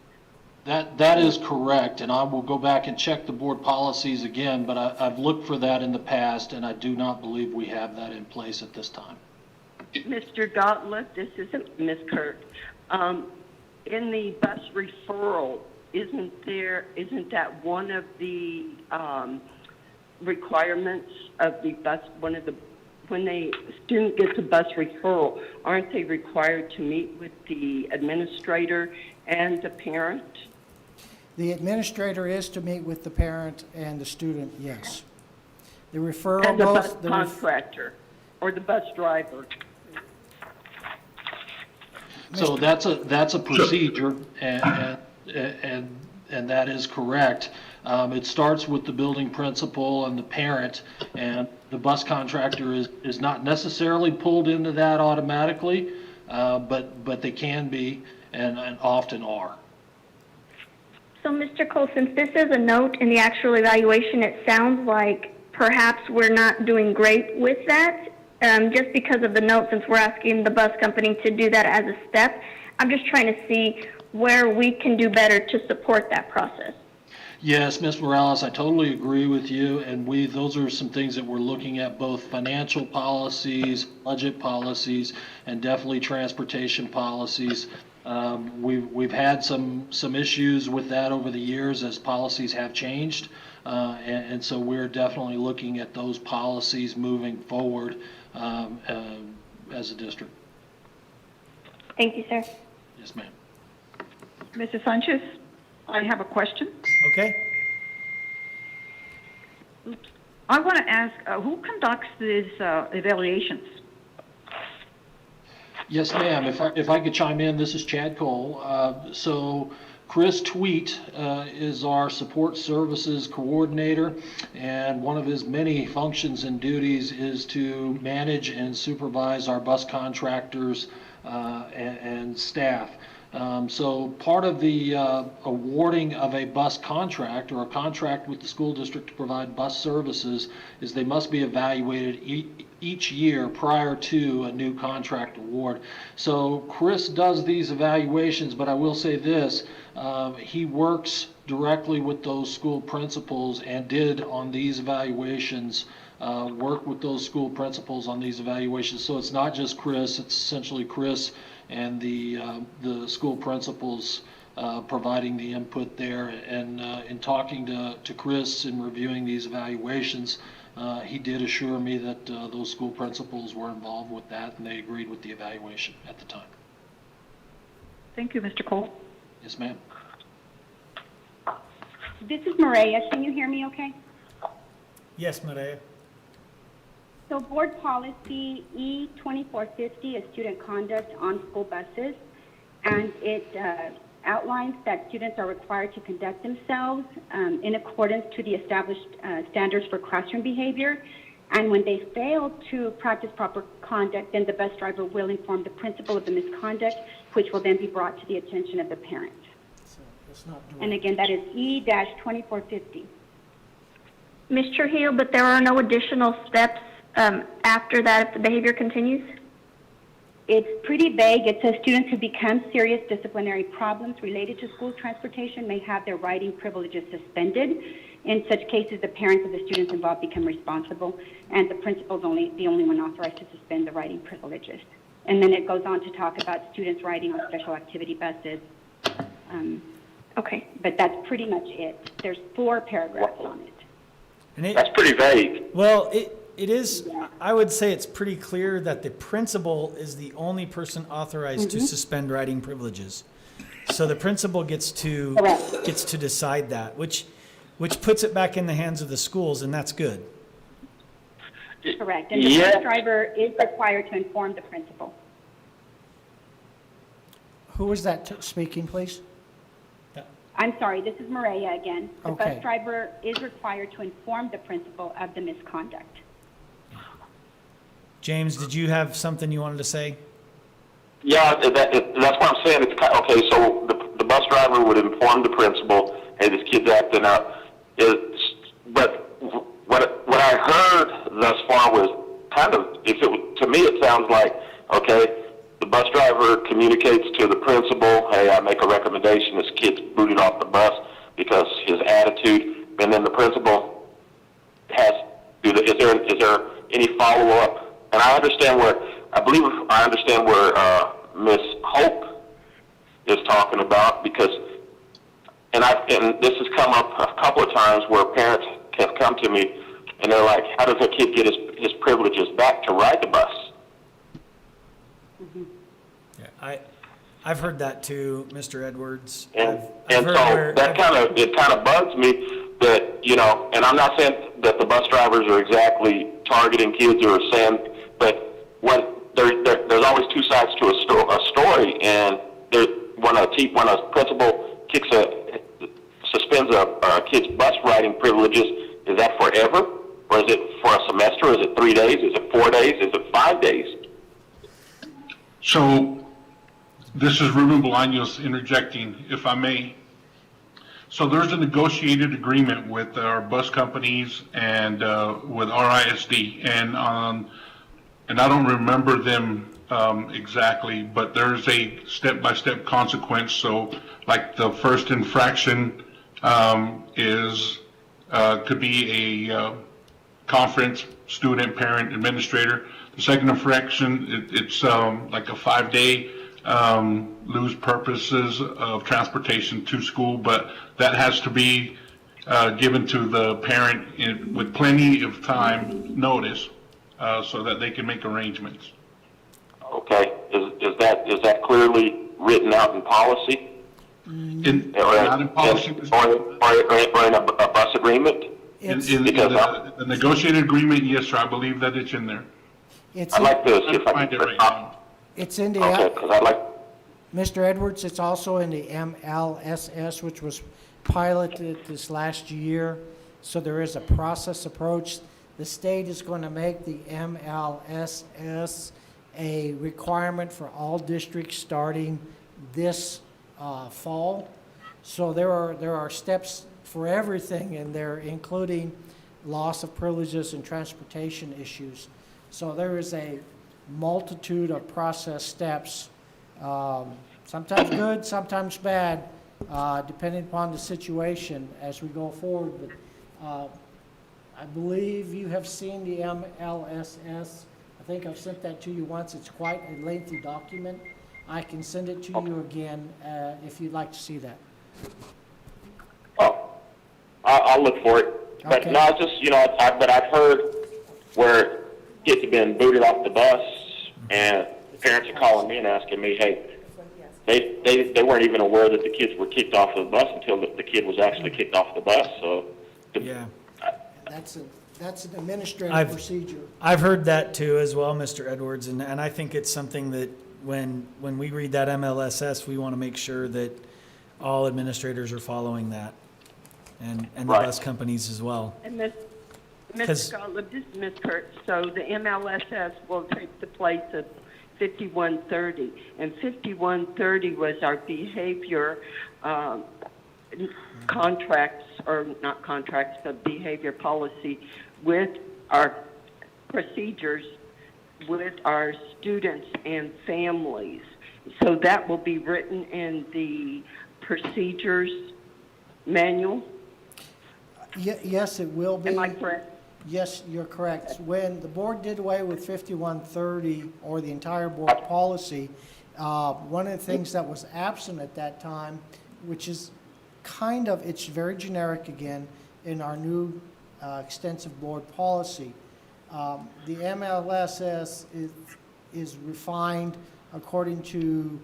That is correct, and I will go back and check the board policies again, but I've looked for that in the past, and I do not believe we have that in place at this time. Mr. Gottlieb, this isn't Ms. Kirk. In the bus referral, isn't that one of the requirements of the bus, when a student gets a bus referral, aren't they required to meet with the administrator and the parent? The administrator is to meet with the parent and the student, yes. The referral, And the bus both, contractor or the bus driver? So that's a procedure, and that is correct. It starts with the building principal and the parent, and the bus contractor is not necessarily pulled into that automatically, but they can be and often are. So, Mr. Cole, since this is a note in the actual evaluation, it sounds like perhaps we're not doing great with that, just because of the note, since we're asking the bus company to do that as a step. I'm just trying to see where we can do better to support that process. Yes, Ms. Morales, I totally agree with you, and those are some things that we're looking at, both financial policies, budget policies, and definitely transportation policies. We've had some issues with that over the years as policies have changed, and so we're definitely looking at those policies moving forward as a district. Thank you, sir. Yes, ma'am. Mr. Sanchez, I have a question. Okay. I want to ask, who conducts these evaluations? Yes, ma'am. If I could chime in, this is Chad Cole. So Chris Tweet is our support services coordinator, and one of his many functions and duties is to manage and supervise our bus contractors and staff. So part of the awarding of a bus contract or a contract with the school district to provide bus services is they must be evaluated each year prior to a new contract award. So Chris does these evaluations, but I will say this, he works directly with those school principals and did on these evaluations, work with those school principals on these evaluations. So it's not just Chris, it's essentially Chris and the school principals providing the input there. And in talking to Chris and reviewing these evaluations, he did assure me that those school principals were involved with that and they agreed with the evaluation at the time. Thank you, Mr. Cole. Yes, ma'am. This is Maria. Can you hear me okay? Yes, Maria. So board policy E2450 is student conduct on school buses, and it outlines that students are required to conduct themselves in accordance to the established standards for classroom behavior. And when they fail to practice proper conduct, then the bus driver will inform the principal of the misconduct, which will then be brought to the attention of the parent. And again, that is E-2450. Ms. Trujillo, but there are no additional steps after that if the behavior continues? It's pretty vague. It says students who become serious disciplinary problems related to school transportation may have their riding privileges suspended. In such cases, the parents of the students involved become responsible, and the principal is the only one authorized to suspend the riding privileges. And then it goes on to talk about students riding on special activity buses. Okay. But that's pretty much it. There's 4 paragraphs on it. And That's pretty vague. Well, it is, I would say it's pretty clear that the principal is the only person authorized to suspend riding privileges. So the principal gets to decide that, which puts it back in the hands of the schools, and that's good. Correct. And the bus driver is required to inform the principal. Who was that speaking, please? I'm sorry, this is Maria again. The Okay. bus driver is required to inform the principal of the misconduct. James, did you have something you wanted to say? Yeah, that's what I'm saying. It's okay. So the bus driver would inform the principal, "Hey, this kid's acting up." But what I heard thus far was kind of, to me, it sounds like, okay, the bus driver communicates to the principal, "Hey, I make a recommendation. This kid's booted off the bus because his attitude," and then the principal has. Is there any follow up? And I understand where Miss Hope is talking about, because, and this has come up a couple of times where parents have come to me and they're like, "How does a kid get his privileges back to ride the bus?" Yeah, I've heard that too, Mr. Edwards. And I've heard so where- that kind of bugs me that, and I'm not saying that the bus drivers are exactly targeting kids or saying, but there's always 2 sides to a story, and when a principal suspends a kid's bus riding privileges, is that forever, or is it for a semester? Is it 3 days? Is it 4 days? Is it 5 days? So, this is Ruben Bolaños interjecting, if I may. So there's a negotiated agreement with our bus companies and with RISD, and I don't remember them exactly, but there's a step-by-step consequence. So, like the first infraction could be a conference, student, parent, administrator. The second infraction, it's like a 5-day lose purposes of transportation to school, but that has to be given to the parent with plenty of time notice so that they can make arrangements. Okay, is that clearly written out in policy? Not in policy. Or in a bus agreement? In the negotiated agreement, yes, sir, I believe that it's in there. I'd like to see if I can right now. It's in the, okay, because I'd like. Mr. Edwards, it's also in the MLSS, which was piloted this last year. So there is a process approach. The state is going to make the MLSS a requirement for all districts starting this fall. So there are steps for everything in there, including loss of privileges and transportation issues. So there is a multitude of process steps, sometimes good, sometimes bad, depending upon the situation as we go forward. But I believe you have seen the MLSS. I think I've sent that to you once. It's quite a lengthy document. I can send it to you again if you'd like to see that. Oh, I'll look for it. But Okay. no, it's just, but I've heard where kids have been booted off the bus, and parents are calling me and asking me, hey, they weren't even aware that the kids were kicked off of the bus until the kid was actually kicked off the bus. So, Yeah. That's an administrative procedure. I've heard that too as well, Mr. Edwards, and I think it's something that when we read that MLSS, we want to make sure that all administrators are following that, and the bus companies as well. And Mr. Gottlieb, this is Ms. Kurtz. So the MLSS will take the place of 5130, and 5130 was our behavior contracts, or not contracts, but behavior policy with our procedures with our students and families. So that will be written in the procedures manual? Yes, it will be. Am I correct? Yes, you're correct. When the board did away with 5130 or the entire board policy, one of the things that was absent at that time, which is it's very generic again in our new extensive board policy. The MLSS is refined according to,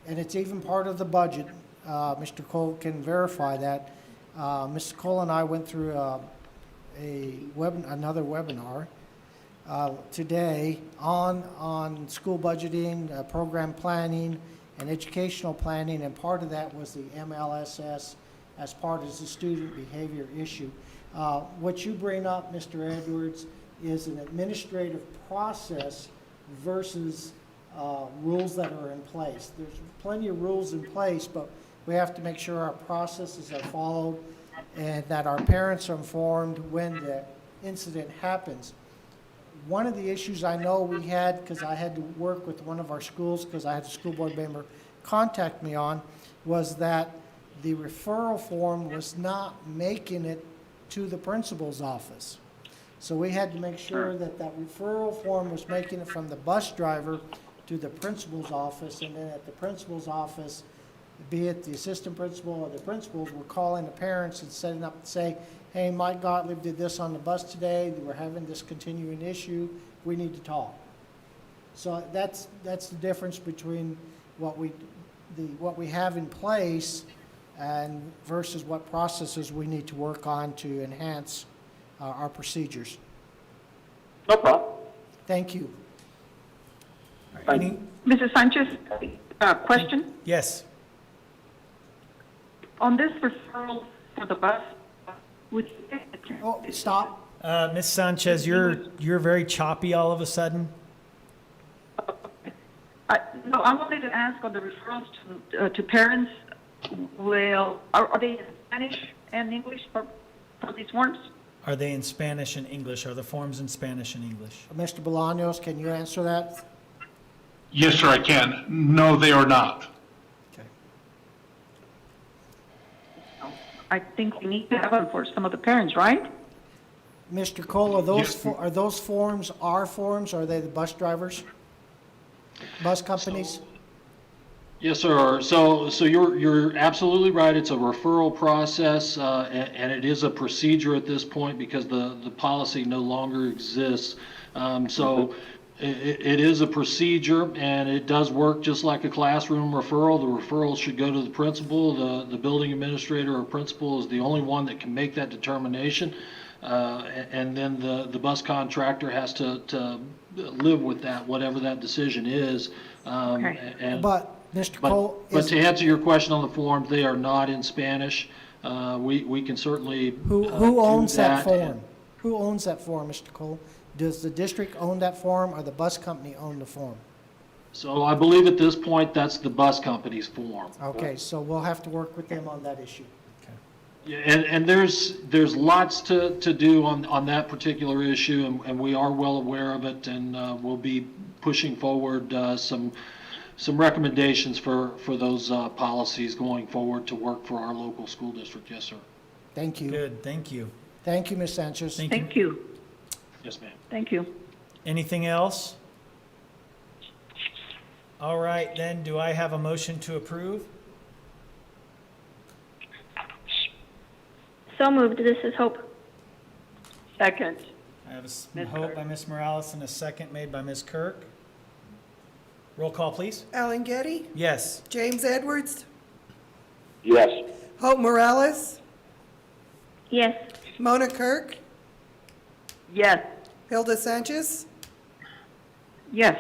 and it's even part of the budget. Mr. Cole can verify that. Mr. Cole and I went through another webinar today on school budgeting, program planning, and educational planning, and part of that was the MLSS as part of the student behavior issue. What you bring up, Mr. Edwards, is an administrative process versus rules that are in place. There's plenty of rules in place, but we have to make sure our processes are followed and that our parents are informed when the incident happens. One of the issues I know we had, because I had to work with one of our schools, because I had a school board member contact me on, was that the referral form was not making it to the principal's office. So we had to make sure that that referral form was making it from the bus driver to the principal's office, and then at the principal's office, be it the assistant principal or the principals, were calling the parents and setting up to say, hey, Mike Gottlieb did this on the bus today, we're having this continuing issue, we need to talk. So that's the difference between what we have in place and versus what processes we need to work on to enhance our procedures. No problem. Thank you. Mrs. Sanchez, question? Yes. On this referral for the bus, would Oh, stop. Ms. Sanchez, you're very choppy all of a sudden. No, I wanted to ask on the referrals to parents. Are they in Spanish and English for these forms? Are they in Spanish and English? Are the forms in Spanish and English? Mr. Bolaños, can you answer that? Yes, sir, I can. No, they are not. I think we need to have them for some of the parents, right? Mr. Cole, are those, Yes. are those forms our forms, or are they the bus drivers? Bus companies? Yes, sir. So you're absolutely right. It's a referral process, and it is a procedure at this point because the policy no longer exists. So it is a procedure, and it does work just like a classroom referral. The referral should go to the principal. The building administrator or principal is the only one that can make that determination. And then the bus contractor has to live with that, whatever that decision is. But, Mr. Cole, But to answer your question on the forms, they are not in Spanish. We can certainly who do owns that and- form? Who owns that form, Mr. Cole? Does the district own that form, or the bus company own the form? So I believe at this point, that's the bus company's form. Okay, so we'll have to work with them on that issue. Yeah, and there's lots to do on that particular issue, and we are well aware of it, and we'll be pushing forward some some recommendations for those policies going forward to work for our local school district. Yes, sir. Thank you. Good, thank you. Thank you, Ms. Sanchez. Thank you. Yes, ma'am. Thank you. Anything else? All right, then, do I have a motion to approve? So moved. This is Hope. Second. I have a Ms. hope Kirk. by Ms. Morales and a second made by Ms. Kirk. Roll call, please. Alan Getty, Yes. James Edwards, Yes. Hope Morales, Yes. Mona Kirk, Yes. Hilda Sanchez, Yes.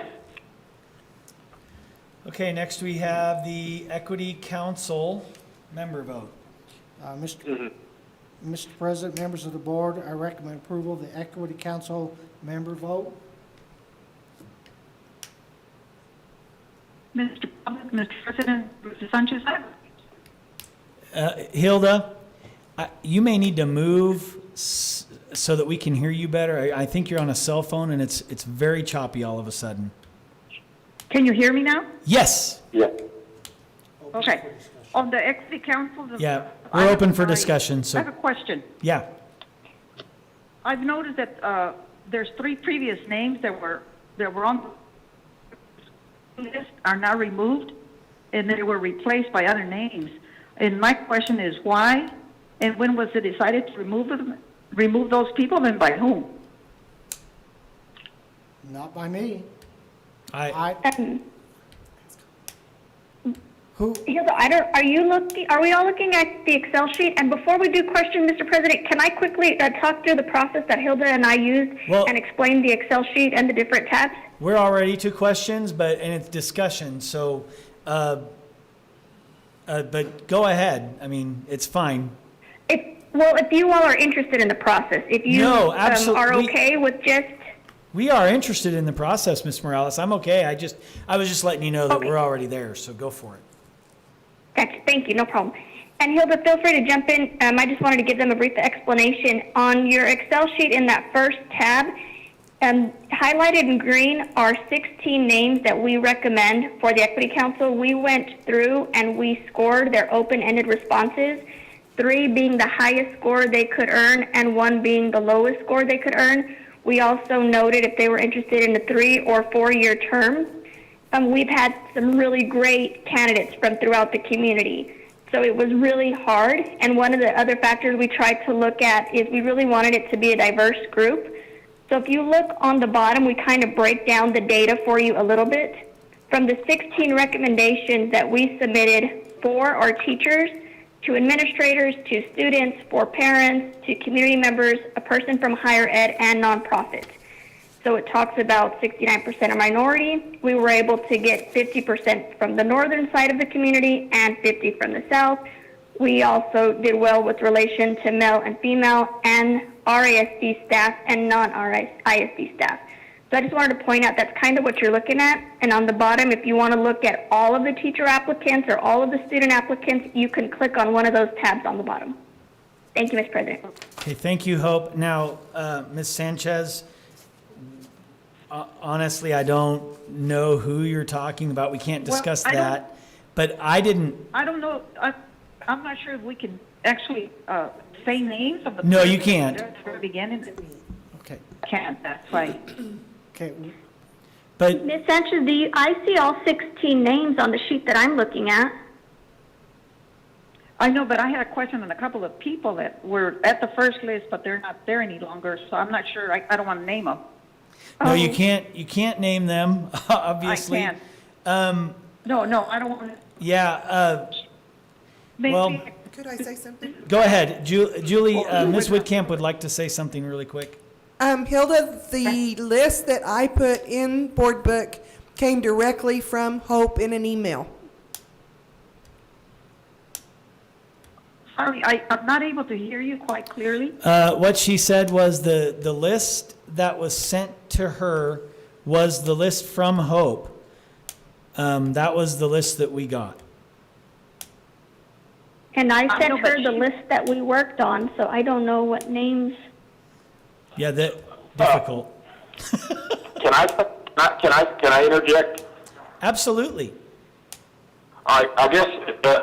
Okay, next we have the Equity Council member vote. Mr. President, members of the board, I recommend approval of the Equity Council member vote. Mr. President, Mr. Sanchez, Hilda, you may need to move so that we can hear you better. I think you're on a cell phone and it's very choppy all of a sudden. can you hear me now? Yes. Yeah. Okay. On the Equity Council. Yeah, we're open for discussion, I have a so, question. yeah. I've noticed that there's 3 previous names that were on the list are now removed, and they were replaced by other names. And my question is why, and when was it decided to remove those people, and by whom? Not by me. Um, Who? Hilda, are we all looking at the Excel sheet? And before we do question, Mr. President, can I quickly talk through the process that Hilda and I used and explain the Excel sheet and the different tabs? We're already to questions, and it's discussion, so, but go ahead. I mean, it's fine. If you all are interested in the process, if you No, are absolutely. okay with just... We are interested in the process, Ms. Morales. I'm okay. I was just letting you know that we're already there, so go for it. Gotcha. Thank you. No problem. And Hilda, feel free to jump in. I just wanted to give them a brief explanation. On your Excel sheet in that first tab, highlighted in green are 16 names that we recommend for the Equity Council. We went through and we scored their open-ended responses, 3 being the highest score they could earn and 1 being the lowest score they could earn. We also noted if they were interested in a 3 or 4 year term. We've had some really great candidates from throughout the community. So it was really hard. And one of the other factors we tried to look at is we really wanted it to be a diverse group. So if you look on the bottom, we kind of break down the data for you a little bit. From the 16 recommendations that we submitted, 4 are teachers, to administrators, to students, for parents, to community members, a person from higher ed, and nonprofit. So it talks about 69% are minority. We were able to get 50% from the northern side of the community and 50% from the south. We also did well with relation to male and female and RISD staff and non-RISD staff. So I just wanted to point out that's kind of what you're looking at. And on the bottom, if you want to look at all of the teacher applicants or all of the student applicants, you can click on one of those tabs on the bottom. Thank you, Mr. President. Okay, thank you, Hope. Now, Ms. Sanchez, honestly, I don't know who you're talking about. We can't discuss that. But I didn't. I don't know. I'm not sure if we can actually say names of the. No, you can't. At the beginning. Okay. Can't. That's right. Okay. But Ms. Sanchez, I see all 16 names on the sheet that I'm looking at. I know, but I had a question on a couple of people that were at the first list, but they're not there any longer. So I'm not sure. I don't want to name them. no, you can't name them, obviously. I can't. No, I don't want to. Yeah, Maybe. well, Could I say something? go ahead. Julie, Ms. Whitcamp would like to say something really quick. Hilda, the list that I put in board book came directly from Hope in an email. Sorry, I'm not able to hear you quite clearly. What she said was the list that was sent to her was the list from Hope. That was the list that we got. And I sent her the list that we worked on, so I don't know what names. Yeah, that difficult. Can I interject? Absolutely. I guess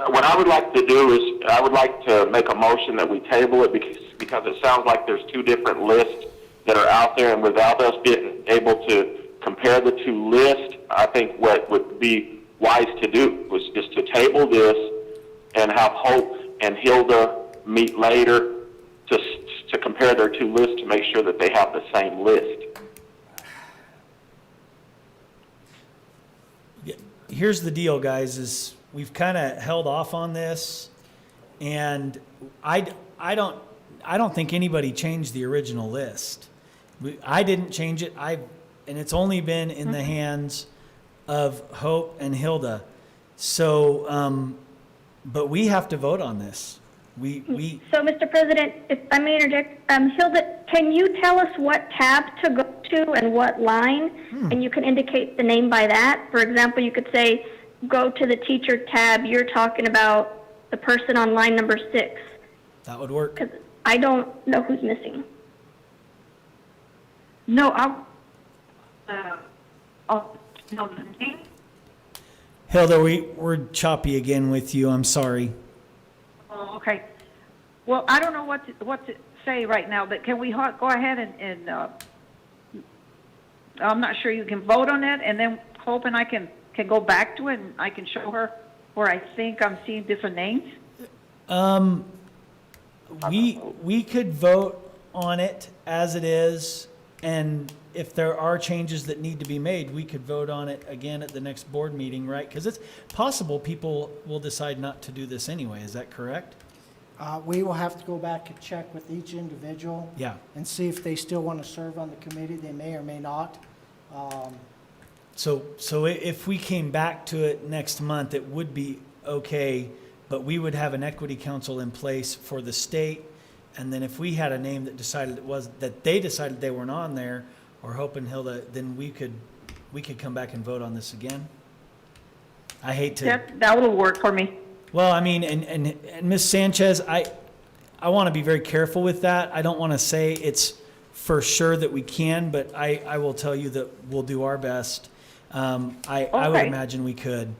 what I would like to do is I would like to make a motion that we table it because it sounds like there's two different lists that are out there, and without us being able to compare the two lists, I think what would be wise to do was just to table this and have Hope and Hilda meet later to compare their two lists to make sure that they have the same list. Here's the deal, guys, is we've kind of held off on this, and I don't think anybody changed the original list. I didn't change it. And it's only been in the hands of Hope and Hilda. So, but we have to vote on this. So, Mr. President, if I may interject, Hilda, can you tell us what tab to go to and what line? And you can indicate the name by that. For example, you could say, go to the teacher tab. You're talking about the person on line number 6. That would work. Because I don't know who's missing. No, no, Hilda, we're choppy again with you. I'm sorry. oh, okay. Well, I don't know what to say right now, but can we go ahead and I'm not sure you can vote on it, and then Hope and I can go back to it, and I can show her where I think I'm seeing different names? We could vote on it as it is, and if there are changes that need to be made, we could vote on it again at the next board meeting, right? Because it's possible people will decide not to do this anyway. Is that correct? We will have to go back and check with each individual. Yeah. And see if they still want to serve on the committee. They may or may not. So if we came back to it next month, it would be okay, but we would have an equity council in place for the state. And then if we had a name that decided they decided they weren't on there, or Hope and Hilda, then we could come back and vote on this again. I hate to. That will work for me. Well, I mean, and Ms. Sanchez, I want to be very careful with that. I don't want to say it's for sure that we can, but I will tell you that we'll do our best. I would imagine we could.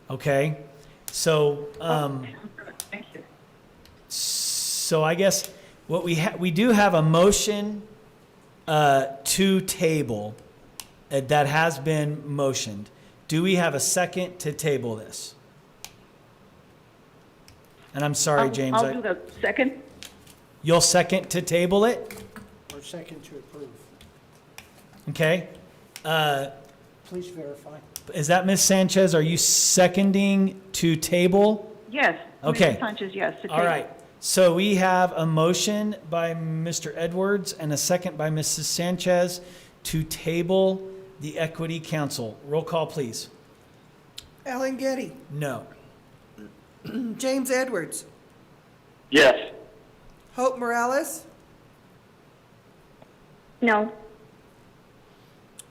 Okay? So, Thank you. so I guess what we do have a motion to table that has been motioned. Do we have a second to table this? And I'm sorry, James. I'll do the second. You'll second to table it? Or second to approve. Okay. Please verify. Is that Ms. Sanchez? Are you seconding to table? Yes. Okay. Mr. Sanchez, yes. to All table. right. So we have a motion by Mr. Edwards and a second by Mrs. Sanchez to table the Equity Council. Roll call, please. Ellen Getty, No. James Edwards, Yes. Hope Morales, No.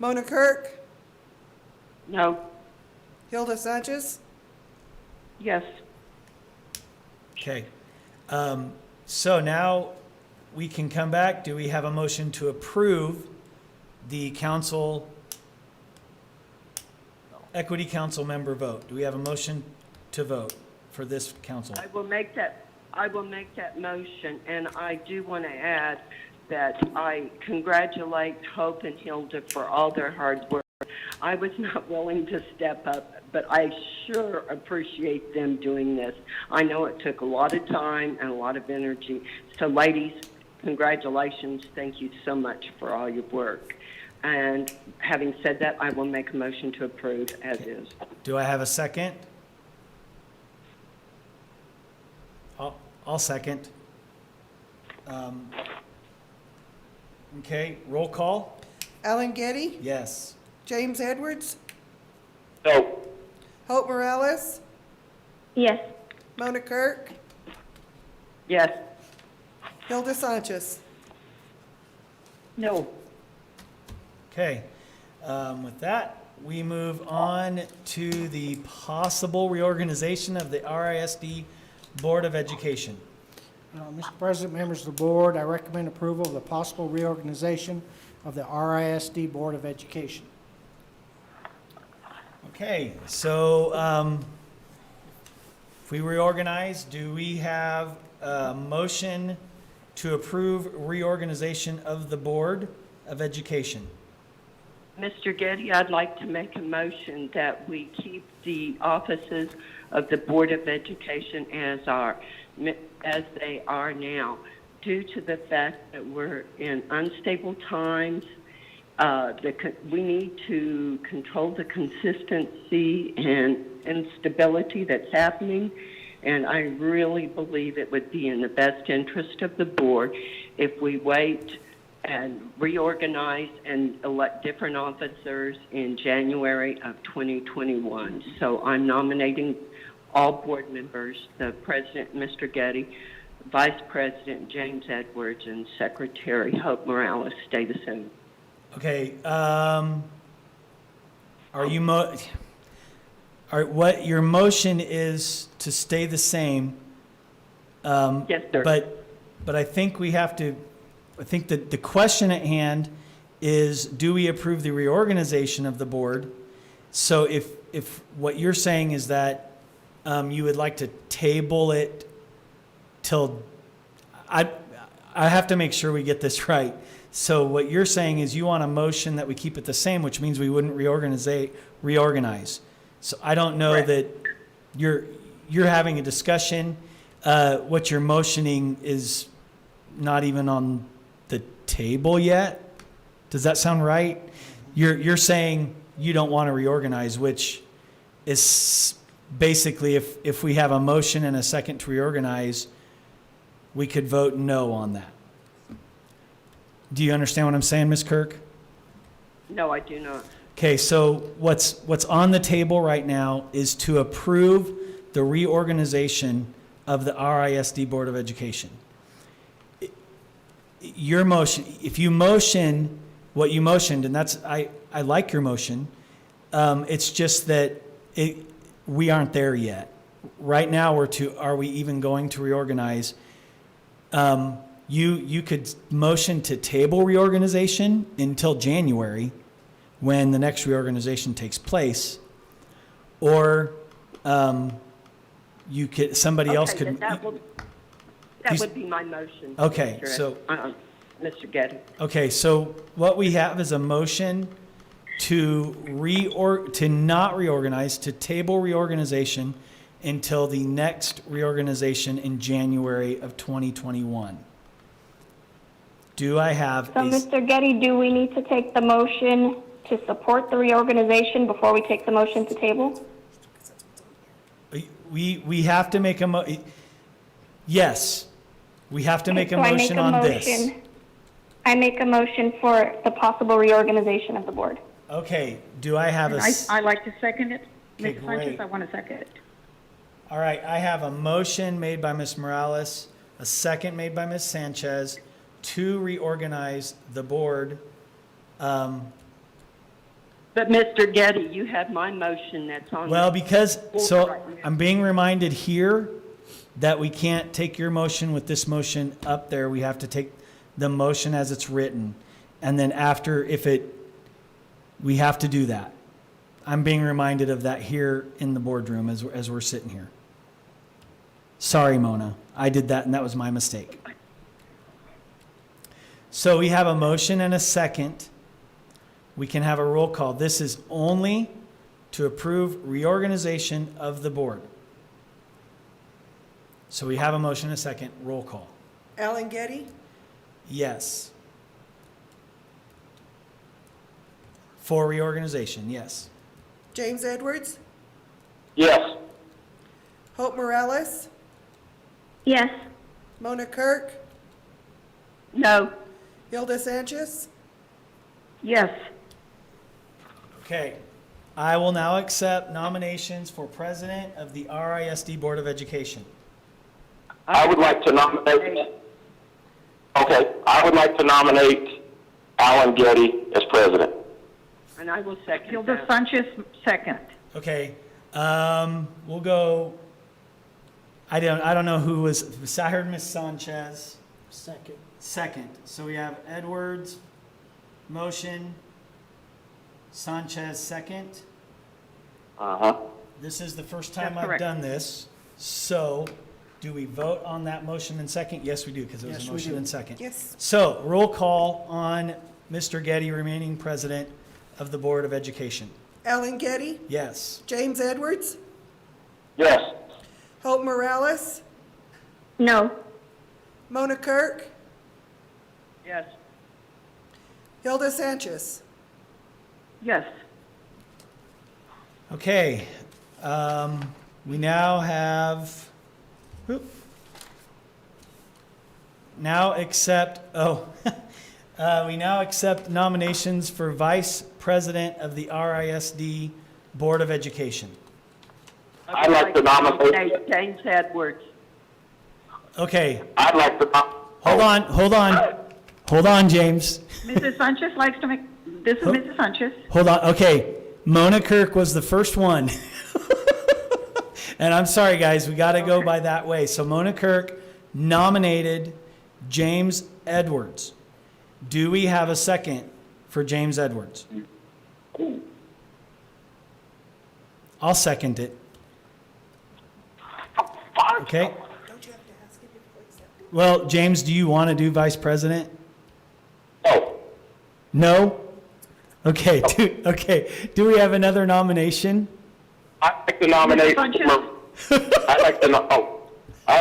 Mona Kirk, No. Hilda Sanchez, Yes. Okay. So now we can come back. Do we have a motion to approve the council, Equity Council member vote? Do we have a motion to vote for this council? I will make that motion, and I do want to add that I congratulate Hope and Hilda for all their hard work. I was not willing to step up, but I sure appreciate them doing this. I know it took a lot of time and a lot of energy. So ladies, congratulations. Thank you so much for all your work. And having said that, I will make a motion to approve as is. Do I have a second? I'll second. Okay, roll call? Ellen Getty, Yes. James Edwards, No. Hope Morales, Yes. Mona Kirk, Yes. Hilda Sanchez. No. Okay, with that, we move on to the possible reorganization of the RISD Board of Education. Mr. President, members of the board, I recommend approval of the possible reorganization of the RISD Board of Education. Okay, so If we reorganize, do we have a motion to approve reorganization of the Board of Education? Mr. Getty, I'd like to make a motion that we keep the offices of the Board of Education as they are now, due to the fact that we're in unstable times. We need to control the consistency and instability that's happening, and I really believe it would be in the best interest of the board if we wait and reorganize and elect different officers in January of 2021. So I'm nominating all board members, the President, Mr. Getty, Vice President James Edwards, and Secretary Hope Morales stay the same. Okay, what your motion is to stay the same. Yes, sir. But I think we have to, I think that the question at hand is, do we approve the reorganization of the board? So if what you're saying is that you would like to table it till, I have to make sure we get this right. So what you're saying is you want a motion that we keep it the same, which means we wouldn't reorganize. So I don't know that you're having a discussion. What you're motioning is not even on the table yet. Does that sound right? You're saying you don't want to reorganize, which is basically if we have a motion and a second to reorganize, we could vote no on that. Do you understand what I'm saying, Ms. Kirk? No, I do not. Okay, so what's on the table right now is to approve the reorganization of the RISD Board of Education. Your motion, if you motion what you motioned, and that's, I like your motion, it's just that we aren't there yet. Right now, are we even going to reorganize? You could motion to table reorganization until January, when the next reorganization takes place, or somebody else could. That would be my motion. Okay, Mr. Getty. Okay, so what we have is a motion to not reorganize, to table reorganization until the next reorganization in January of 2021. Do I have? So, Mr. Getty, do we need to take the motion to support the reorganization before we take the motion to table? We have to make yes, we have to make a motion on this. I make a motion for the possible reorganization of the board. Okay, do I have I like to second it. Okay, Ms. Sanchez, great. I want to second it. All right, I have a motion made by Ms. Morales, a second made by Ms. Sanchez to reorganize the board. But Mr. Getty, you have my motion that's on. Well, so right now. I'm being reminded here that we can't take your motion with this motion up there. We have to take the motion as it's written. And then after, we have to do that. I'm being reminded of that here in the boardroom as we're sitting here. Sorry, Mona. I did that, and that was my mistake. So we have a motion and a second. We can have a roll call. This is only to approve reorganization of the board. So we have a motion and a second. Roll call. Alan Getty, Yes. For reorganization, yes. James Edwards, Yes. Hope Morales, Yes. Mona Kirk, No. Hilda Sanchez. Yes. Okay. I will now accept nominations for president of the RISD Board of Education. I would like to nominate, I would like to nominate Alan Getty as president. And I will second Hilda that. Sanchez, second. Okay. We'll go. I don't know who was. I heard Ms. Sanchez. Second. So we have Edwards, motion. Sanchez, second. Uh-huh. This is the first time That's I've correct. done this. So, do we vote on that motion in second? Yes, we do, because it was Yes, a we motion do. in second. Yes. So, roll call on Mr. Getty remaining president of the Board of Education. Ellen Getty, Yes. James Edwards, Yes. Hope Morales, No. Mona Kirk, Yes. Hilda Sanchez. Yes. Okay, we now have, we now accept nominations for Vice President of the RISD Board of Education. I'd like to nominate. James Edwards. Okay, I'd like to. hold on, James. Mrs. Sanchez likes to make, this is Mrs. Sanchez. Hold on, okay, Mona Kirk was the first one. And I'm sorry, guys, we gotta go by that way. So Mona Kirk nominated James Edwards. Do we have a second for James Edwards? I'll second it. Okay. Well, James, do you want to do vice president? No. No? Okay, do we have another nomination? I'd like to nominate. I'd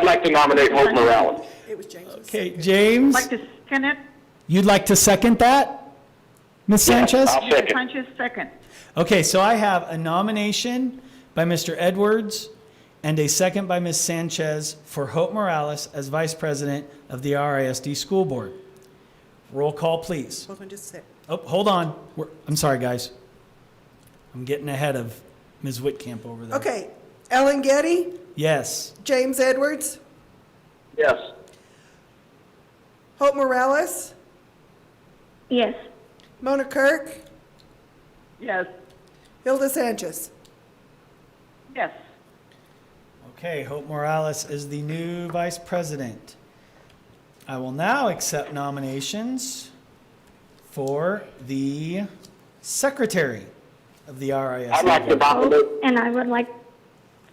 like to nominate Hope Morales. It was James. Okay, James, Like to second it? you'd like to second that? Ms. Sanchez? I'll Mrs. second. Sanchez, second. Okay, so I have a nomination by Mr. Edwards and a second by Ms. Sanchez for Hope Morales as Vice President of the RISD School Board. Roll call, please. Hold on just a sec. Oh, hold on. I'm sorry, guys. I'm getting ahead of Ms. Whitcamp over there. Okay, Ellen Getty, Yes. James Edwards, Yes. Hope Morales, Yes. Mona Kirk, Yes. Hilda Sanchez. Yes. Okay, Hope Morales is the new Vice President. I will now accept nominations for the Secretary of the RISD. I'd like to nominate. And I would like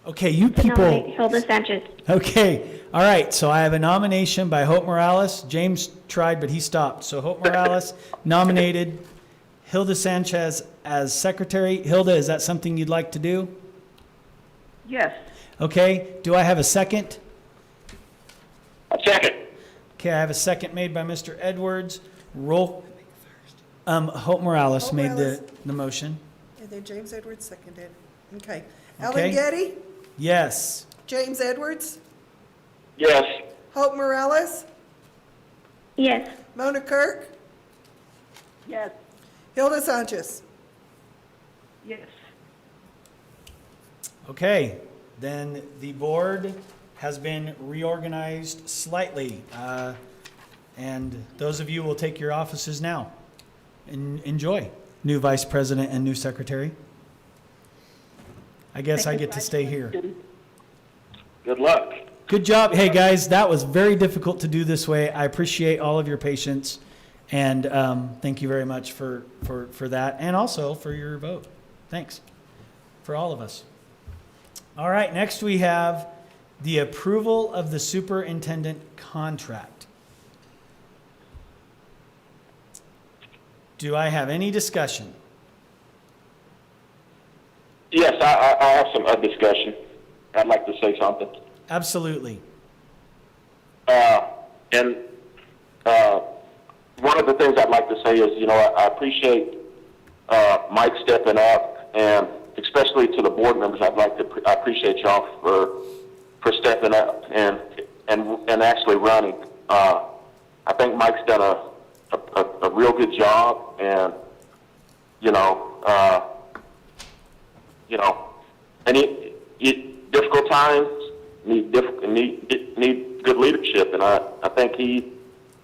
Okay, you to nominate people. Hilda Sanchez. Okay, all right, so I have a nomination by Hope Morales. James tried, but he stopped. So Hope Morales nominated Hilda Sanchez as Secretary. Hilda, is that something you'd like to do? Yes. Okay, do I have a second? A second. Okay, I have a second made by Mr. Edwards. Hope Morales Hope made Morales. the motion. And then James Edwards seconded. Okay. Okay. Ellen Getty, Yes. James Edwards, Yes. Hope Morales, Yes. Mona Kirk, Yes. Hilda Sanchez. Yes. Okay, then the board has been reorganized slightly. And those of you will take your offices now. Enjoy, new vice president and new secretary. I guess I get to stay here. Good luck. Good job. Hey, guys, that was very difficult to do this way. I appreciate all of your patience. And thank you very much for that, and also for your vote. Thanks for all of us. All right, next we have the approval of the superintendent contract. Do I have any discussion? Yes, I have some discussion. I'd like to say something. Absolutely. And one of the things I'd like to say is, I appreciate Mike stepping up, and especially to the board members, I appreciate y'all for stepping up and actually running. I think Mike's done a real good job, and difficult times need good leadership, and I think he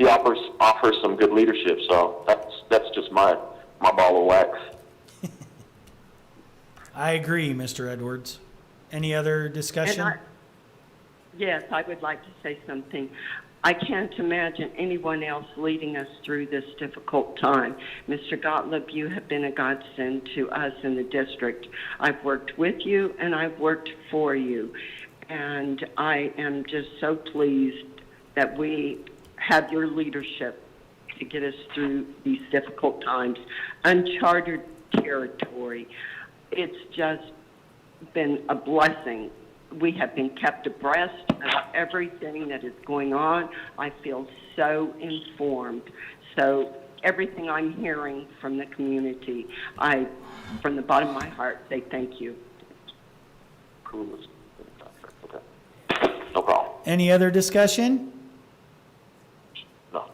offers some good leadership. So that's just my ball of wax. I agree, Mr. Edwards. Any other discussion? Yes, I would like to say something. I can't imagine anyone else leading us through this difficult time. Mr. Gottlieb, you have been a godsend to us in the district. I've worked with you and I've worked for you. And I am just so pleased that we have your leadership to get us through these difficult times. Uncharted territory. It's just been a blessing. We have been kept abreast of everything that is going on. I feel so informed. So everything I'm hearing from the community, I, from the bottom of my heart, say thank you. No problem. Any other discussion? No.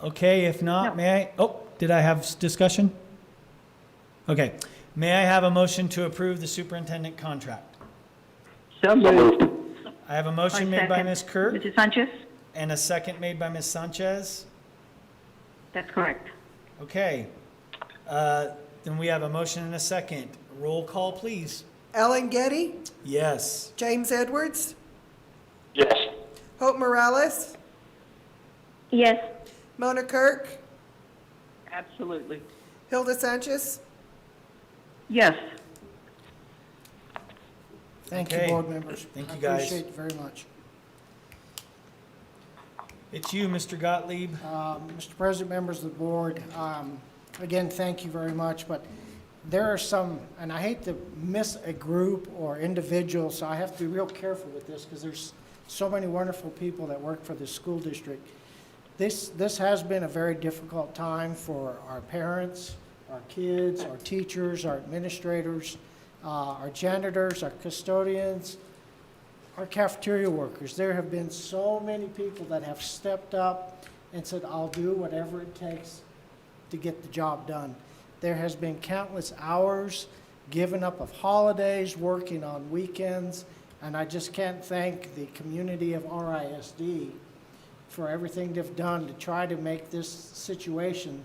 Okay, if not, may I, oh, did I have discussion? Okay, may I have a motion to approve the superintendent contract? So moved. I have a motion made by Ms. Kirk Mrs. Sanchez? and a second made by Ms. Sanchez. That's correct. Okay, then we have a motion and a second. Roll call, please. Ellen Getty, Yes. James Edwards, Yes. Hope Morales, Yes. Mona Kirk, Absolutely. Hilda Sanchez. Yes. Thank Okay. you, board members. Thank you, I guys. appreciate it very much. It's you, Mr. Gottlieb. Mr. President, members of the board, again, thank you very much, but there are some, and I hate to miss a group or individual, so I have to be real careful with this because there's so many wonderful people that work for the school district. This has been a very difficult time for our parents, our kids, our teachers, our administrators, our janitors, our custodians, our cafeteria workers. There have been so many people that have stepped up and said, I'll do whatever it takes to get the job done. There has been countless hours given up of holidays, working on weekends, and I just can't thank the community of RISD for everything they've done to try to make this situation,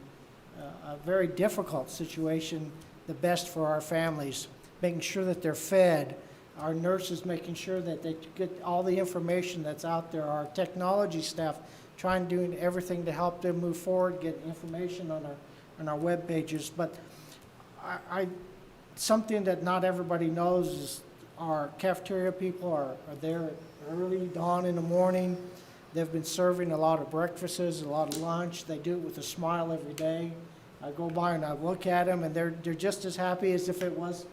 a very difficult situation, the best for our families, making sure that they're fed, our nurses making sure that they get all the information that's out there, our technology staff trying to do everything to help them move forward, get information on our web pages. But something that not everybody knows is our cafeteria people are there at early dawn in the morning. They've been serving a lot of breakfasts, a lot of lunch. They do it with a smile every day. I go by and I look at them, and they're just as happy as if it was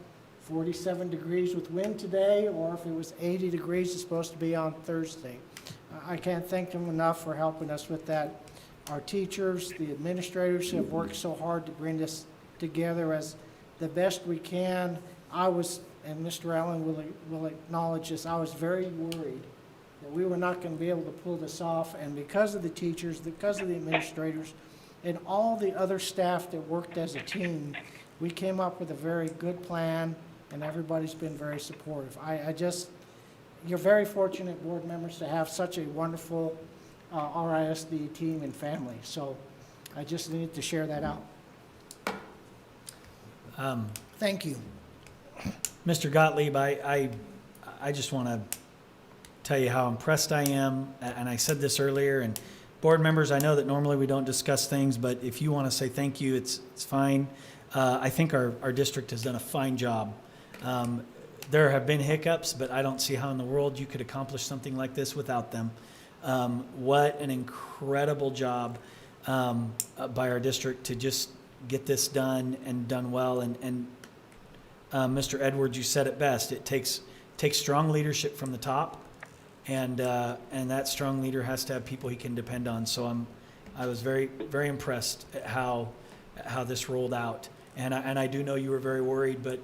47 degrees with wind today, or if it was 80 degrees, it's supposed to be on Thursday. I can't thank them enough for helping us with that. Our teachers, the administrators have worked so hard to bring this together as the best we can. I was, and Mr. Allen will acknowledge this, I was very worried that we were not going to be able to pull this off, and because of the teachers, because of the administrators, and all the other staff that worked as a team, we came up with a very good plan, and everybody's been very supportive. You're very fortunate, board members, to have such a wonderful RISD team and family. So I just needed to share that out. Thank you. Mr. Gottlieb, I just want to tell you how impressed I am, and I said this earlier, and board members, I know that normally we don't discuss things, but if you want to say thank you, it's fine. I think our district has done a fine job. There have been hiccups, but I don't see how in the world you could accomplish something like this without them. What an incredible job by our district to just get this done and done well. And Mr. Edwards, you said it best. It takes strong leadership from the top, and that strong leader has to have people he can depend on. So I was very, very impressed at how this rolled out. And I do know you were very worried, but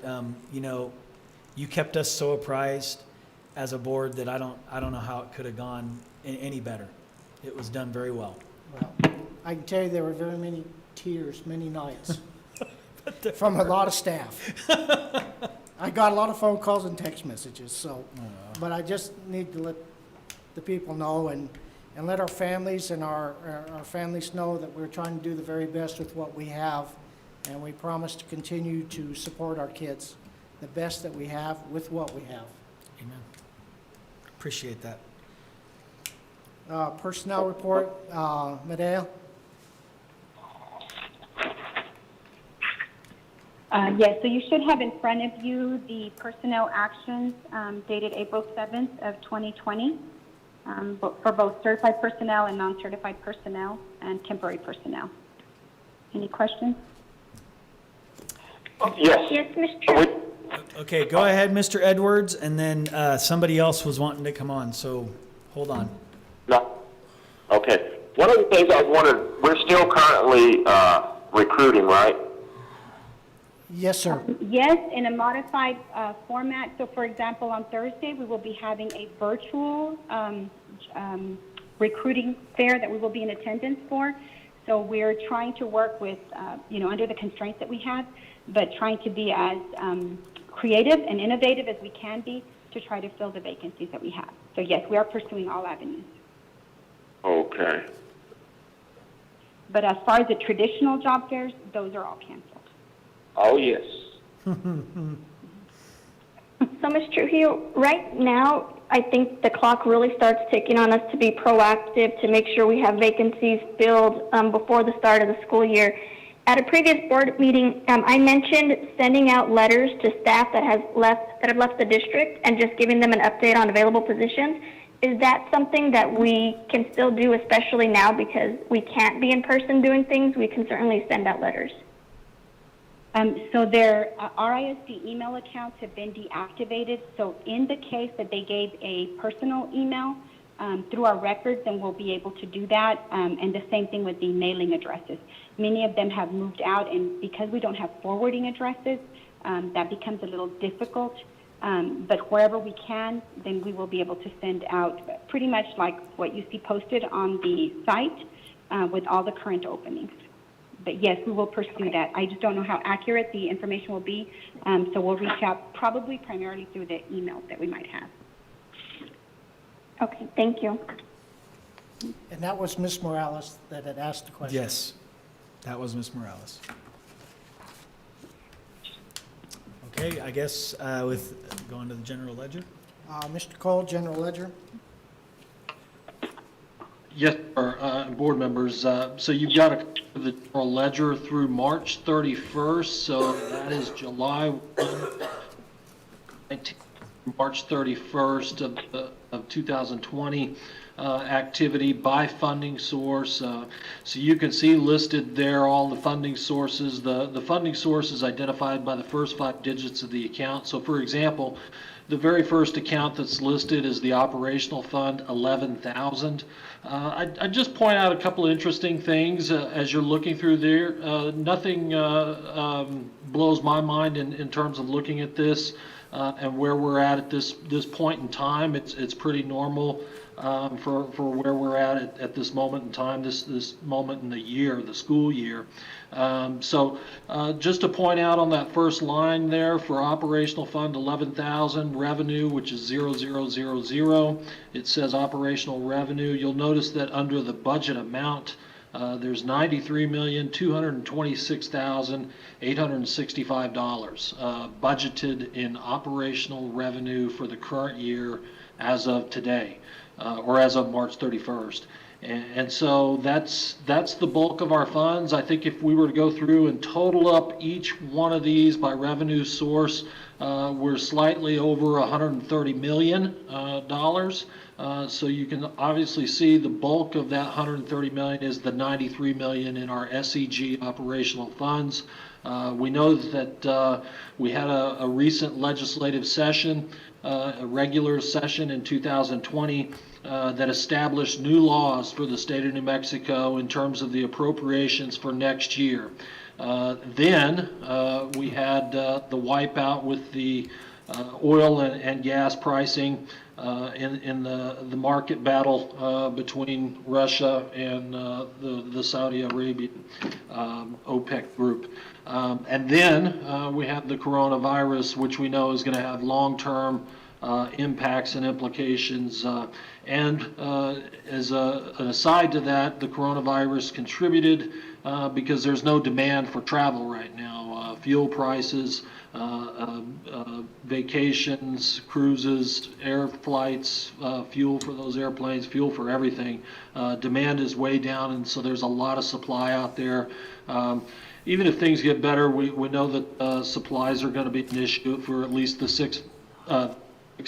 you kept us so apprised as a board that I don't know how it could have gone any better. It was done very well. Well, I can tell you there were very many tears, many nights from a lot of staff. I got a lot of phone calls and text messages. So, but I just need to let the people know and let our families and our families know that we're trying to do the very best with what we have, and we promise to continue to support our kids the best that we have with what we have. Amen. Appreciate that. Personnel report, Medea. Yes, so you should have in front of you the personnel actions dated April 7th of 2020 for both certified personnel and non-certified personnel and temporary personnel. Any questions? Yes. Yes, Mr. Okay, go ahead, Mr. Edwards, and then somebody else was wanting to come on, so hold on. No. Okay. One of the things I was wondering, we're still currently recruiting, right? Yes, sir. Yes, in a modified format. So, for example, on Thursday, we will be having a virtual recruiting fair that we will be in attendance for. So we're trying to work with, under the constraints that we have, but trying to be as creative and innovative as we can be to try to fill the vacancies that we have. So, yes, we are pursuing all avenues. Okay. But as far as the traditional job fairs, those are all canceled. Oh, yes. So, Ms. Trujillo, right now, I think the clock really starts ticking on us to be proactive to make sure we have vacancies filled before the start of the school year. At a previous board meeting, I mentioned sending out letters to staff that have left the district and just giving them an update on available positions. Is that something that we can still do, especially now because we can't be in person doing things? We can certainly send out letters. So their RISD email accounts have been deactivated. So in the case that they gave a personal email through our records, then we'll be able to do that. And the same thing with the mailing addresses. Many of them have moved out, and because we don't have forwarding addresses, that becomes a little difficult. But wherever we can, then we will be able to send out pretty much like what you see posted on the site with all the current openings. But yes, we will pursue that. I just don't know how accurate the information will be, so we'll reach out probably primarily through the emails that we might have. Okay, thank you. And that was Ms. Morales that had asked the question. Yes, that was Ms. Morales. Okay, I guess with going to the general ledger. Mr. Cole, General Ledger. Yes, sir, board members. So you've got the general ledger through March 31st, so that is July 1, 19, March 31st of 2020 activity by funding source. So you can see listed there all the funding sources. The funding source is identified by the first 5 digits of the account. So for example, the very first account that's listed is the operational fund, 11,000. I just point out a couple of interesting things as you're looking through there. Nothing blows my mind in terms of looking at this and where we're at this point in time. It's pretty normal for where we're at this moment in time, this moment in the year, the school year. So just to point out on that first line there for operational fund 11,000 revenue, which is 0000, it says operational revenue. You'll notice that under the budget amount, there's $93,226,865 budgeted in operational revenue for the current year as of today, or as of March 31st. And so that's the bulk of our funds. I think if we were to go through and total up each one of these by revenue source, we're slightly over $130 million. So you can obviously see the bulk of that $130 million is the $93 million in our SEG operational funds. We know that we had a recent legislative session, a regular session in 2020 that established new laws for the state of New Mexico in terms of the appropriations for next year. Then we had the wipeout with the oil and gas pricing in the market battle between Russia and the Saudi Arabian OPEC group. And then we have the coronavirus, which we know is going to have long-term impacts and implications. And as an aside to that, the coronavirus contributed because there's no demand for travel right now. Fuel prices, vacations, cruises, air flights, fuel for those airplanes, fuel for everything. Demand is way down, and so there's a lot of supply out there. Even if things get better, we know that supplies are going to be an issue for at least the 6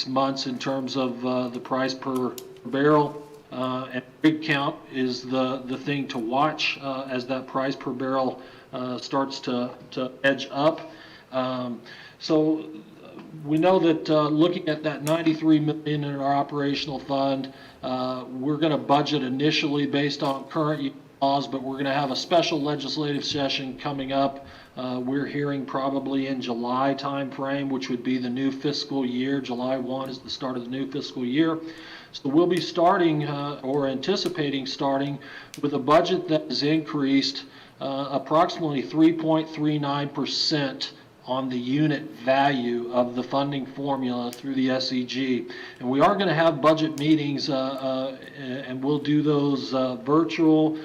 months in terms of the price per barrel. And rig count is the thing to watch as that price per barrel starts to edge up. So we know that looking at that $93 million in our operational fund, we're going to budget initially based on current laws, but we're going to have a special legislative session coming up. We're hearing probably in July timeframe, which would be the new fiscal year. July 1 is the start of the new fiscal year. So we'll be starting or anticipating starting with a budget that is increased approximately 3.39% on the unit value of the funding formula through the SEG. And we are going to have budget meetings, and we'll do those virtual,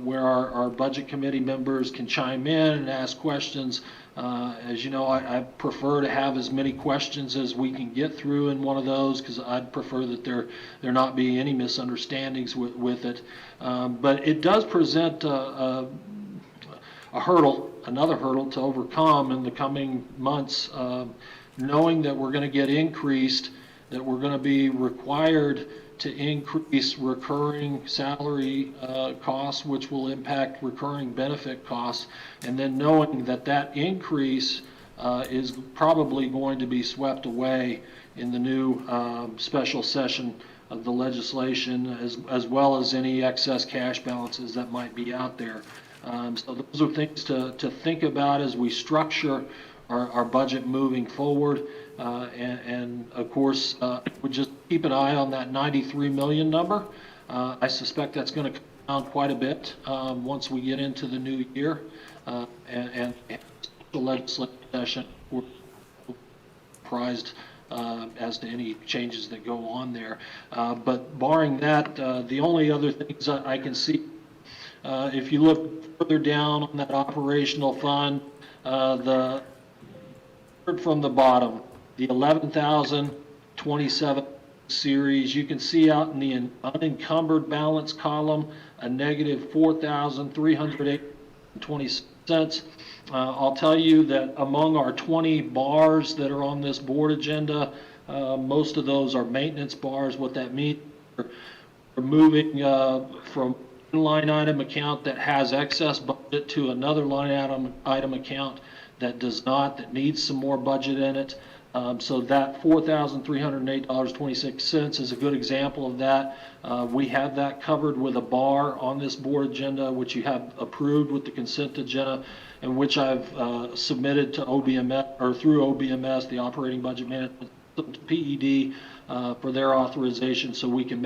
where our budget committee members can chime in and ask questions. As you know, I prefer to have as many questions as we can get through in one of those, because I'd prefer that there not be any misunderstandings with it. But it does present a hurdle, another hurdle to overcome in the coming months, knowing that we're going to get increased, that we're going to be required to increase recurring salary costs, which will impact recurring benefit costs, and then knowing that that increase is probably going to be swept away in the new special session of the legislation, as well as any excess cash balances that might be out there. So those are things to think about as we structure our budget moving forward. And of course, we just keep an eye on that 93 million number. I suspect that's going to come down quite a bit once we get into the new year. And the legislative session, we're surprised as to any changes that go on there. But barring that, the only other things I can see, if you look further down on that operational fund, the third from the bottom, the 11,027 series, you can see out in the unencumbered balance column a negative 4,308.20 cents. I'll tell you that among our 20 bars that are on this board agenda, most of those are maintenance bars. What that means, we're moving from one line item account that has excess budget to another line item account that does not, that needs some more budget in it. So that $4,308.26 is a good example of that. We have that covered with a bar on this board agenda, which you have approved with the consent agenda, and which I've submitted to OBMS, or through OBMS, the Operating Budget Management, to PED, for their authorization, so we can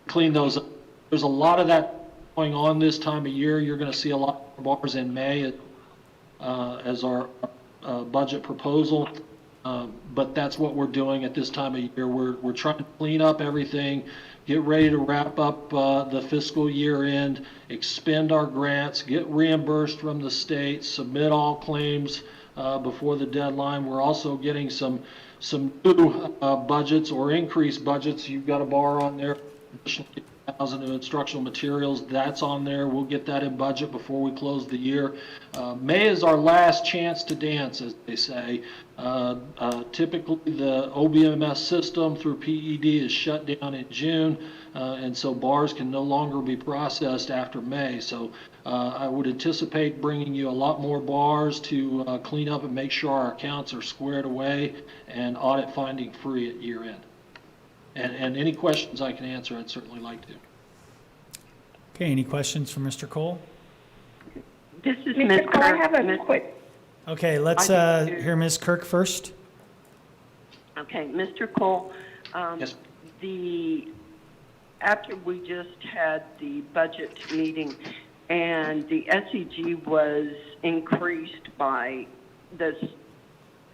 clean those up. There's a lot of that going on this time of year. You're going to see a lot of bars in May as our budget proposal. But that's what we're doing at this time of year. We're trying to clean up everything, get ready to wrap up the fiscal year end, expend our grants, get reimbursed from the state, submit all claims before the deadline. We're also getting some new budgets or increased budgets. You've got a bar on there, additional 1,000 of instructional materials. That's on there. We'll get that in budget before we close the year. May is our last chance to dance, as they say. Typically, the OBMS system through PED is shut down in June, and so bars can no longer be processed after May. So I would anticipate bringing you a lot more bars to clean up and make sure our accounts are squared away and audit finding free at year end. And any questions I can answer, I'd certainly like to. Okay, any questions for Mr. Cole? This is Mr. Ms. Cole, I Kirk. have a quick. Okay, let's hear Ms. Kirk first. Okay, Mr. Cole, Yes. after we just had the budget meeting and the SEG was increased by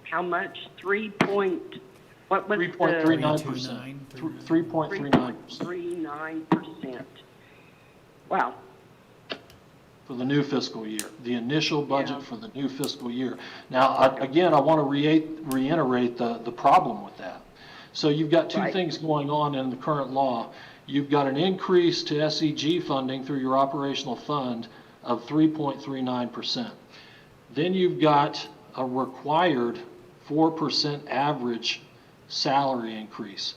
how much? 3.39%. 3.39%. 3.39%. Wow. for the new fiscal year, the initial budget for the new fiscal year. Now, again, I want to reiterate the problem with that. So you've got two things going on in the current law. You've got an increase to SEG funding through your operational fund of 3.39%. Then you've got a required 4% average salary increase.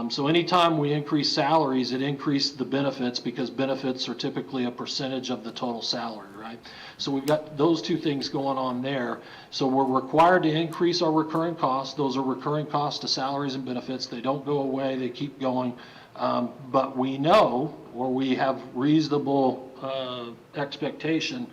So anytime we increase salaries, it increases the benefits because benefits are typically a percentage of the total salary, right? So we've got those two things going on there. So we're required to increase our recurring costs. Those are recurring costs to salaries and benefits. They don't go away, they keep going. But we know, or we have reasonable expectation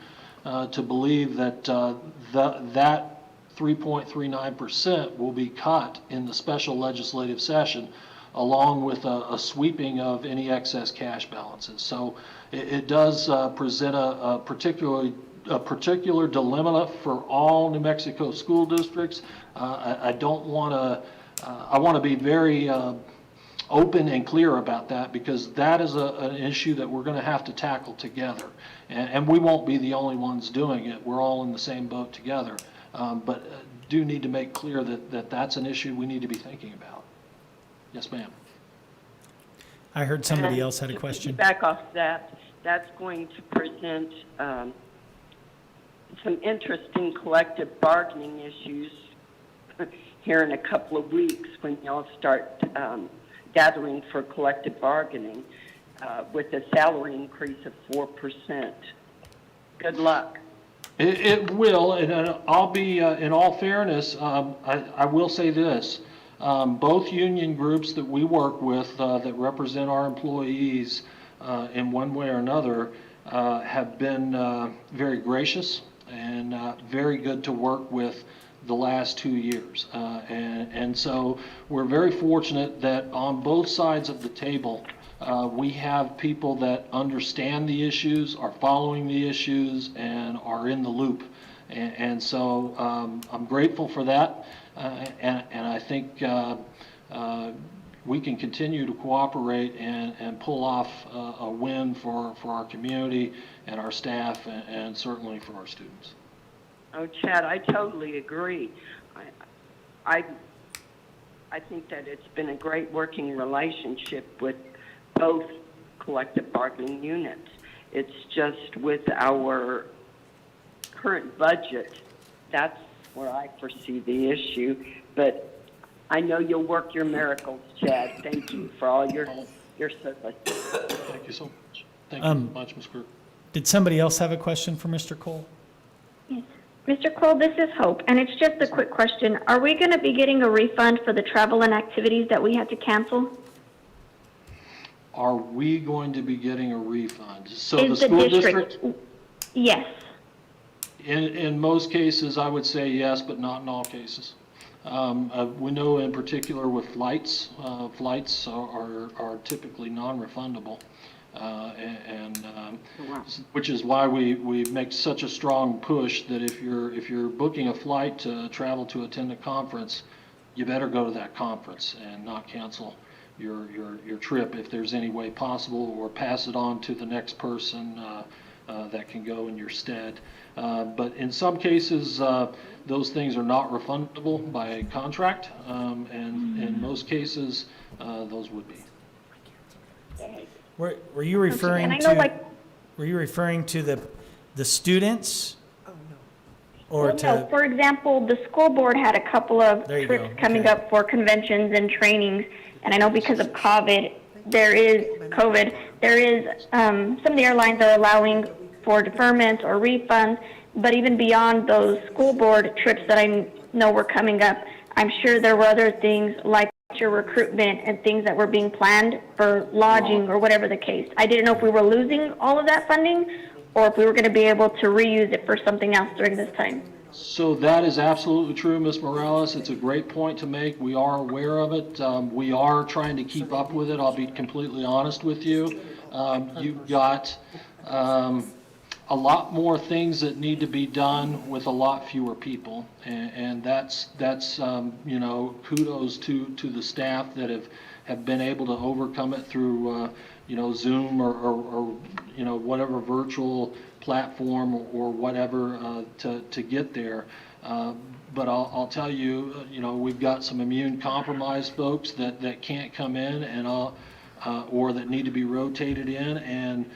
to believe that that 3.39% will be cut in the special legislative session, along with a sweeping of any excess cash balances. So it does present a particular dilemma for all New Mexico school districts. I want to be very open and clear about that, because that is an issue that we're going to have to tackle together. And we won't be the only ones doing it. We're all in the same boat together. But do need to make clear that that's an issue we need to be thinking about. Yes, ma'am. I heard somebody else had a question. Back off that, that's going to present some interesting collective bargaining issues here in a couple of weeks when y'all start gathering for collective bargaining with a salary increase of 4%. Good luck. It will, and I'll be, in all fairness, I will say this. Both union groups that we work with that represent our employees in one way or another have been very gracious and very good to work with the last 2 years. And so we're very fortunate that on both sides of the table, we have people that understand the issues, are following the issues, and are in the loop. And so I'm grateful for that. And I think we can continue to cooperate and pull off a win for our community and our staff, and certainly for our students. Oh, Chad, I totally agree. I think that it's been a great working relationship with both collective bargaining units. It's just with our current budget, that's where I foresee the issue. But I know you'll work your miracles, Chad. Thank you for all your service. Thank you so much. Thank you so much, Ms. Kirk. Did somebody else have a question for Mr. Cole? Yes. Mr. Cole, this is Hope, and it's just a quick question. Are we going to be getting a refund for the travel and activities that we had to cancel? Are we going to be getting a refund? So Is the school district? Yes. In most cases, I would say yes, but not in all cases. We know in particular with flights, flights are typically non-refundable. Which is why we make such a strong push that if you're booking a flight to travel to attend a conference, you better go to that conference and not cancel your trip if there's any way possible, or pass it on to the next person that can go in your stead. But in some cases, those things are not refundable by contract, and in most cases, those would be. Were you referring were you referring to the students? Or no, for example, the school board had a couple of trips coming up for conventions and trainings, and I know because of COVID, there is some of the airlines are allowing for deferments or refunds, but even beyond those school board trips that I know were coming up, I'm sure there were other things like your recruitment and things that were being planned for lodging or whatever the case. I didn't know if we were losing all of that funding or if we were going to be able to reuse it for something else during this time. So that is absolutely true, Ms. Morales. It's a great point to make. We are aware of it. We are trying to keep up with it. I'll be completely honest with you. You've got a lot more things that need to be done with a lot fewer people, and that's you know, kudos to the staff that have been able to overcome it through you know, Zoom or you know, whatever virtual platform or whatever to get there. But I'll tell you, we've got some immune compromised folks that can't come in or that need to be rotated in, and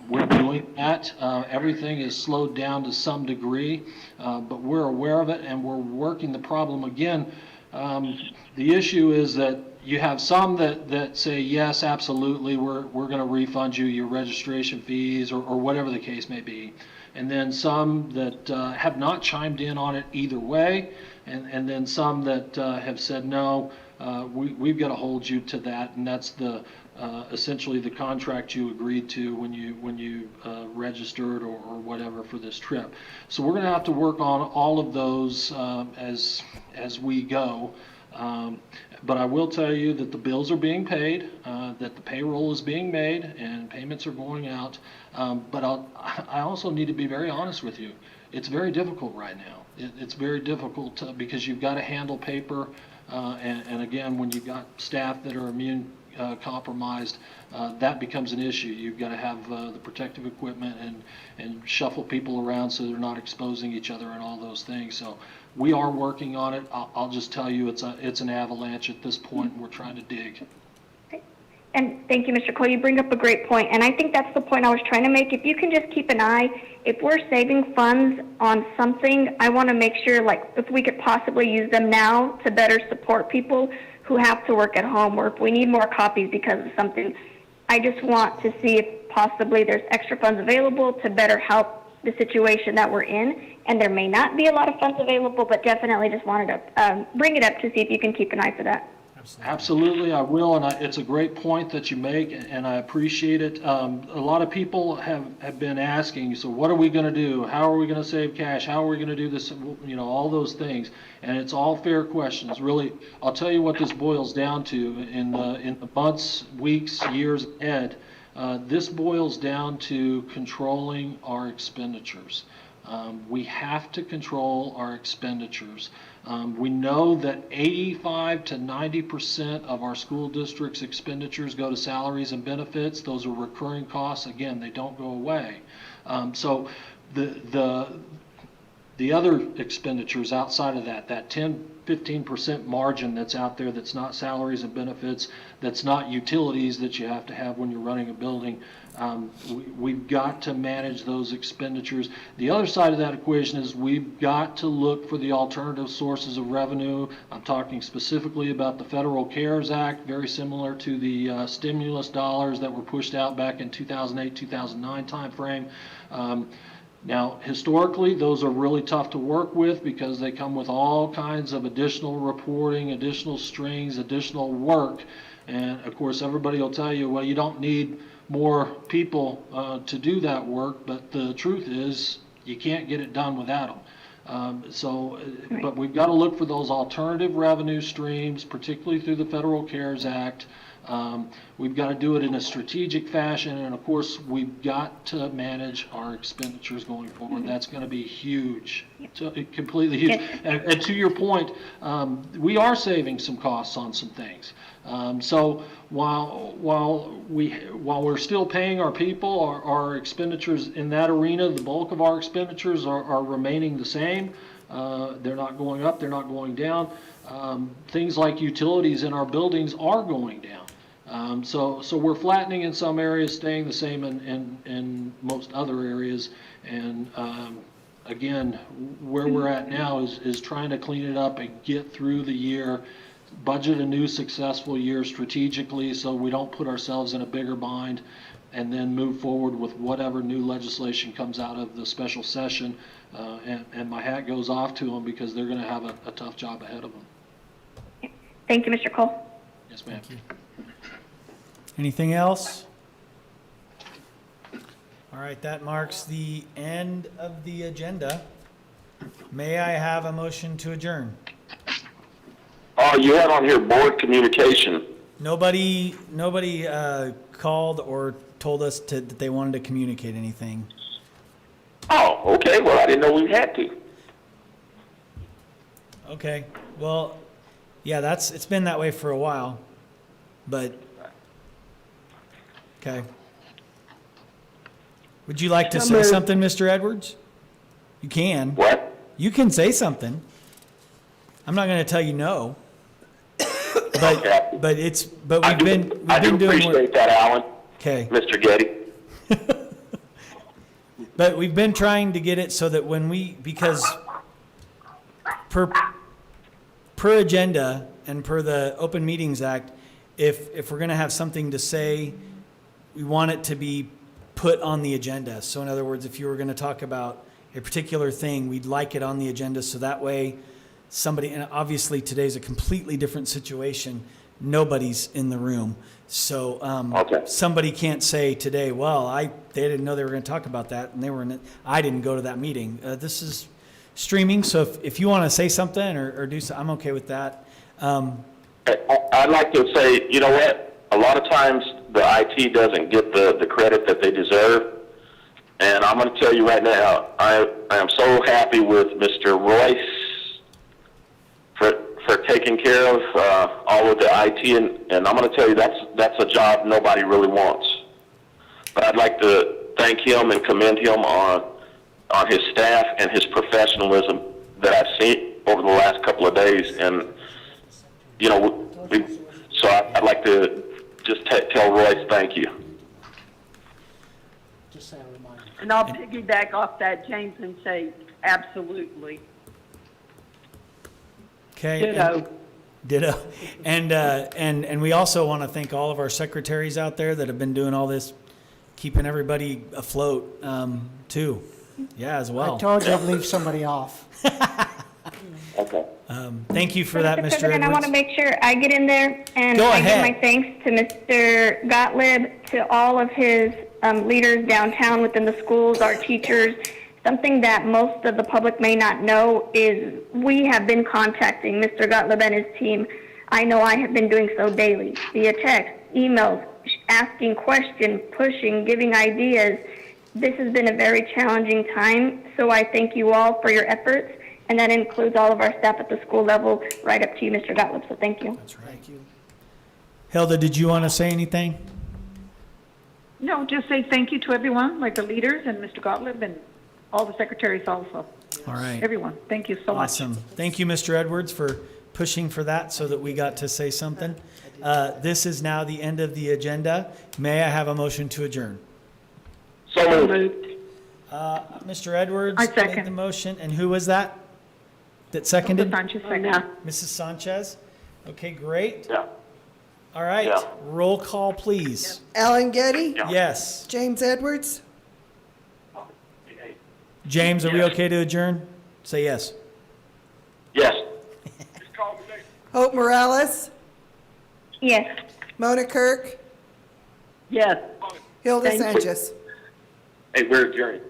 we're doing that. Everything is slowed down to some degree, but we're aware of it and we're working the problem. Again, the issue is that you have some that say, yes, absolutely, we're going to refund you your registration fees or whatever the case may be. And then some that have not chimed in on it either way. And then some that have said, no, we've got to hold you to that. And that's essentially the contract you agreed to when you registered or whatever for this trip. So we're going to have to work on all of those as we go. But I will tell you that the bills are being paid, that the payroll is being made, and payments are going out. But I also need to be very honest with you. It's very difficult right now. It's very difficult because you've got to handle paper. And again, when you've got staff that are immune compromised, that becomes an issue. You've got to have the protective equipment and shuffle people around so they're not exposing each other and all those things. So we are working on it. I'll just tell you, it's an avalanche at this point, and we're trying to dig. And thank you, Mr. Cole. You bring up a great point, and I think that's the point I was trying to make. If you can just keep an eye, if we're saving funds on something, I want to make sure, like, if we could possibly use them now to better support people who have to work at home, or if we need more copies because of something. I just want to see if possibly there's extra funds available to better help the situation that we're in. And there may not be a lot of funds available, but definitely just wanted to bring it up to see if you can keep an eye for that. Absolutely, I will, and it's a great point that you make, and I appreciate it. A lot of people have been asking, so what are we going to do? How are we going to save cash? How are we going to do this? All those things, and it's all fair questions. Really, I'll tell you what this boils down to in the months, weeks, years ahead. This boils down to controlling our expenditures. We have to control our expenditures. We know that 85 to 90% of our school district's expenditures go to salaries and benefits. Those are recurring costs. Again, they don't go away. So the other expenditures outside of that 10-15% margin that's out there that's not salaries and benefits, that's not utilities that you have to have when you're running a building, we've got to manage those expenditures. The other side of that equation is we've got to look for the alternative sources of revenue. I'm talking specifically about the Federal CARES Act, very similar to the stimulus dollars that were pushed out back in 2008-2009 timeframe. Now, historically, those are really tough to work with because they come with all kinds of additional reporting, additional strings, additional work. And of course, everybody will tell you, well, you don't need more people to do that work, but the truth is you can't get it done without them. But we've got to look for those alternative revenue streams, particularly through the Federal CARES Act. We've got to do it in a strategic fashion, and of course, we've got to manage our expenditures going forward. That's going to be huge, completely huge. And to your point, we are saving some costs on some things. So while we're still paying our people, our expenditures in that arena, the bulk of our expenditures are remaining the same. They're not going up, they're not going down. Things like utilities in our buildings are going down. So we're flattening in some areas, staying the same in most other areas. And again, where we're at now is trying to clean it up and get through the year, budget a new successful year strategically so we don't put ourselves in a bigger bind, and then move forward with whatever new legislation comes out of the special session. And my hat goes off to them because they're going to have a tough job ahead of them. Thank you, Mr. Cole. Yes, ma'am. Anything else? All right, that marks the end of the agenda. May I have a motion to adjourn? Oh, you had on here board communication. Nobody called or told us that they wanted to communicate anything. Oh, okay. Well, I didn't know we had to. Okay. Well, yeah, it's been that way for a while, but okay. Would you like to So say moved. something, Mr. Edwards? You can. What? You can say something. I'm not going to tell you no. But we've been doing more. Appreciate that, Alan. Okay. Mr. Getty. But we've been trying to get it so that because per agenda and per the Open Meetings Act, if we're going to have something to say, we want it to be put on the agenda. So in other words, if you were going to talk about a particular thing, we'd like it on the agenda so that way somebody, and obviously today's a completely different situation, nobody's in the room. So somebody can't say today, well, they didn't know they were going to talk about that, and they were I didn't go to that meeting. This is streaming, so if you want to say something or do something, I'm okay with that. I'd like to say, you know what? A lot of times the IT doesn't get the credit that they deserve. And I'm going to tell you right now, I am so happy with Mr. Royce for taking care of all of the IT, and I'm going to tell you that's a job nobody really wants. But I'd like to thank him and commend him on his staff and his professionalism that I've seen over the last couple of days. And you know, so I'd like to just tell Royce thank you. And I'll piggyback off that, James, and say absolutely. Okay. Ditto. Ditto. And we also want to thank all of our secretaries out there that have been doing all this, keeping everybody afloat, too. Yeah, as well. I told you I'd leave somebody off. Okay. Thank you for that, Mr. President, Edwards. I want to make sure I get in there and Go I ahead. give my thanks to Mr. Gottlieb, to all of his leaders downtown within the schools, our teachers. Something that most of the public may not know is we have been contacting Mr. Gottlieb and his team. I know I have been doing so daily, via text, emails, asking questions, pushing, giving ideas. This has been a very challenging time, so I thank you all for your efforts, and that includes all of our staff at the school level, right up to you, Mr. Gottlieb, so thank you. That's right. Thank you. Hilda, did you want to say anything? No, just say thank you to everyone, like the leaders and Mr. Gottlieb and all the secretaries also. All right. Everyone, thank you so much. Awesome. Thank you, Mr. Edwards, for pushing for that so that we got to say something. This is now the end of the agenda. May I have a motion to adjourn? So moved. Mr. Edwards I second. made the motion, and who was that seconded? Sanchez, second. Mrs. Sanchez? Okay, great. Yeah. All right, Yeah. roll call, please. Alan Getty? Yes. James Edwards? James, are we okay to adjourn? Say yes. Yes. Hope Morales? Yes. Mona Kirk? Yes. Hilda Thank you. Sanchez? Hey, we're adjourned.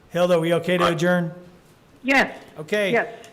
Hilda, are we okay to adjourn? Yes. Okay. Yes.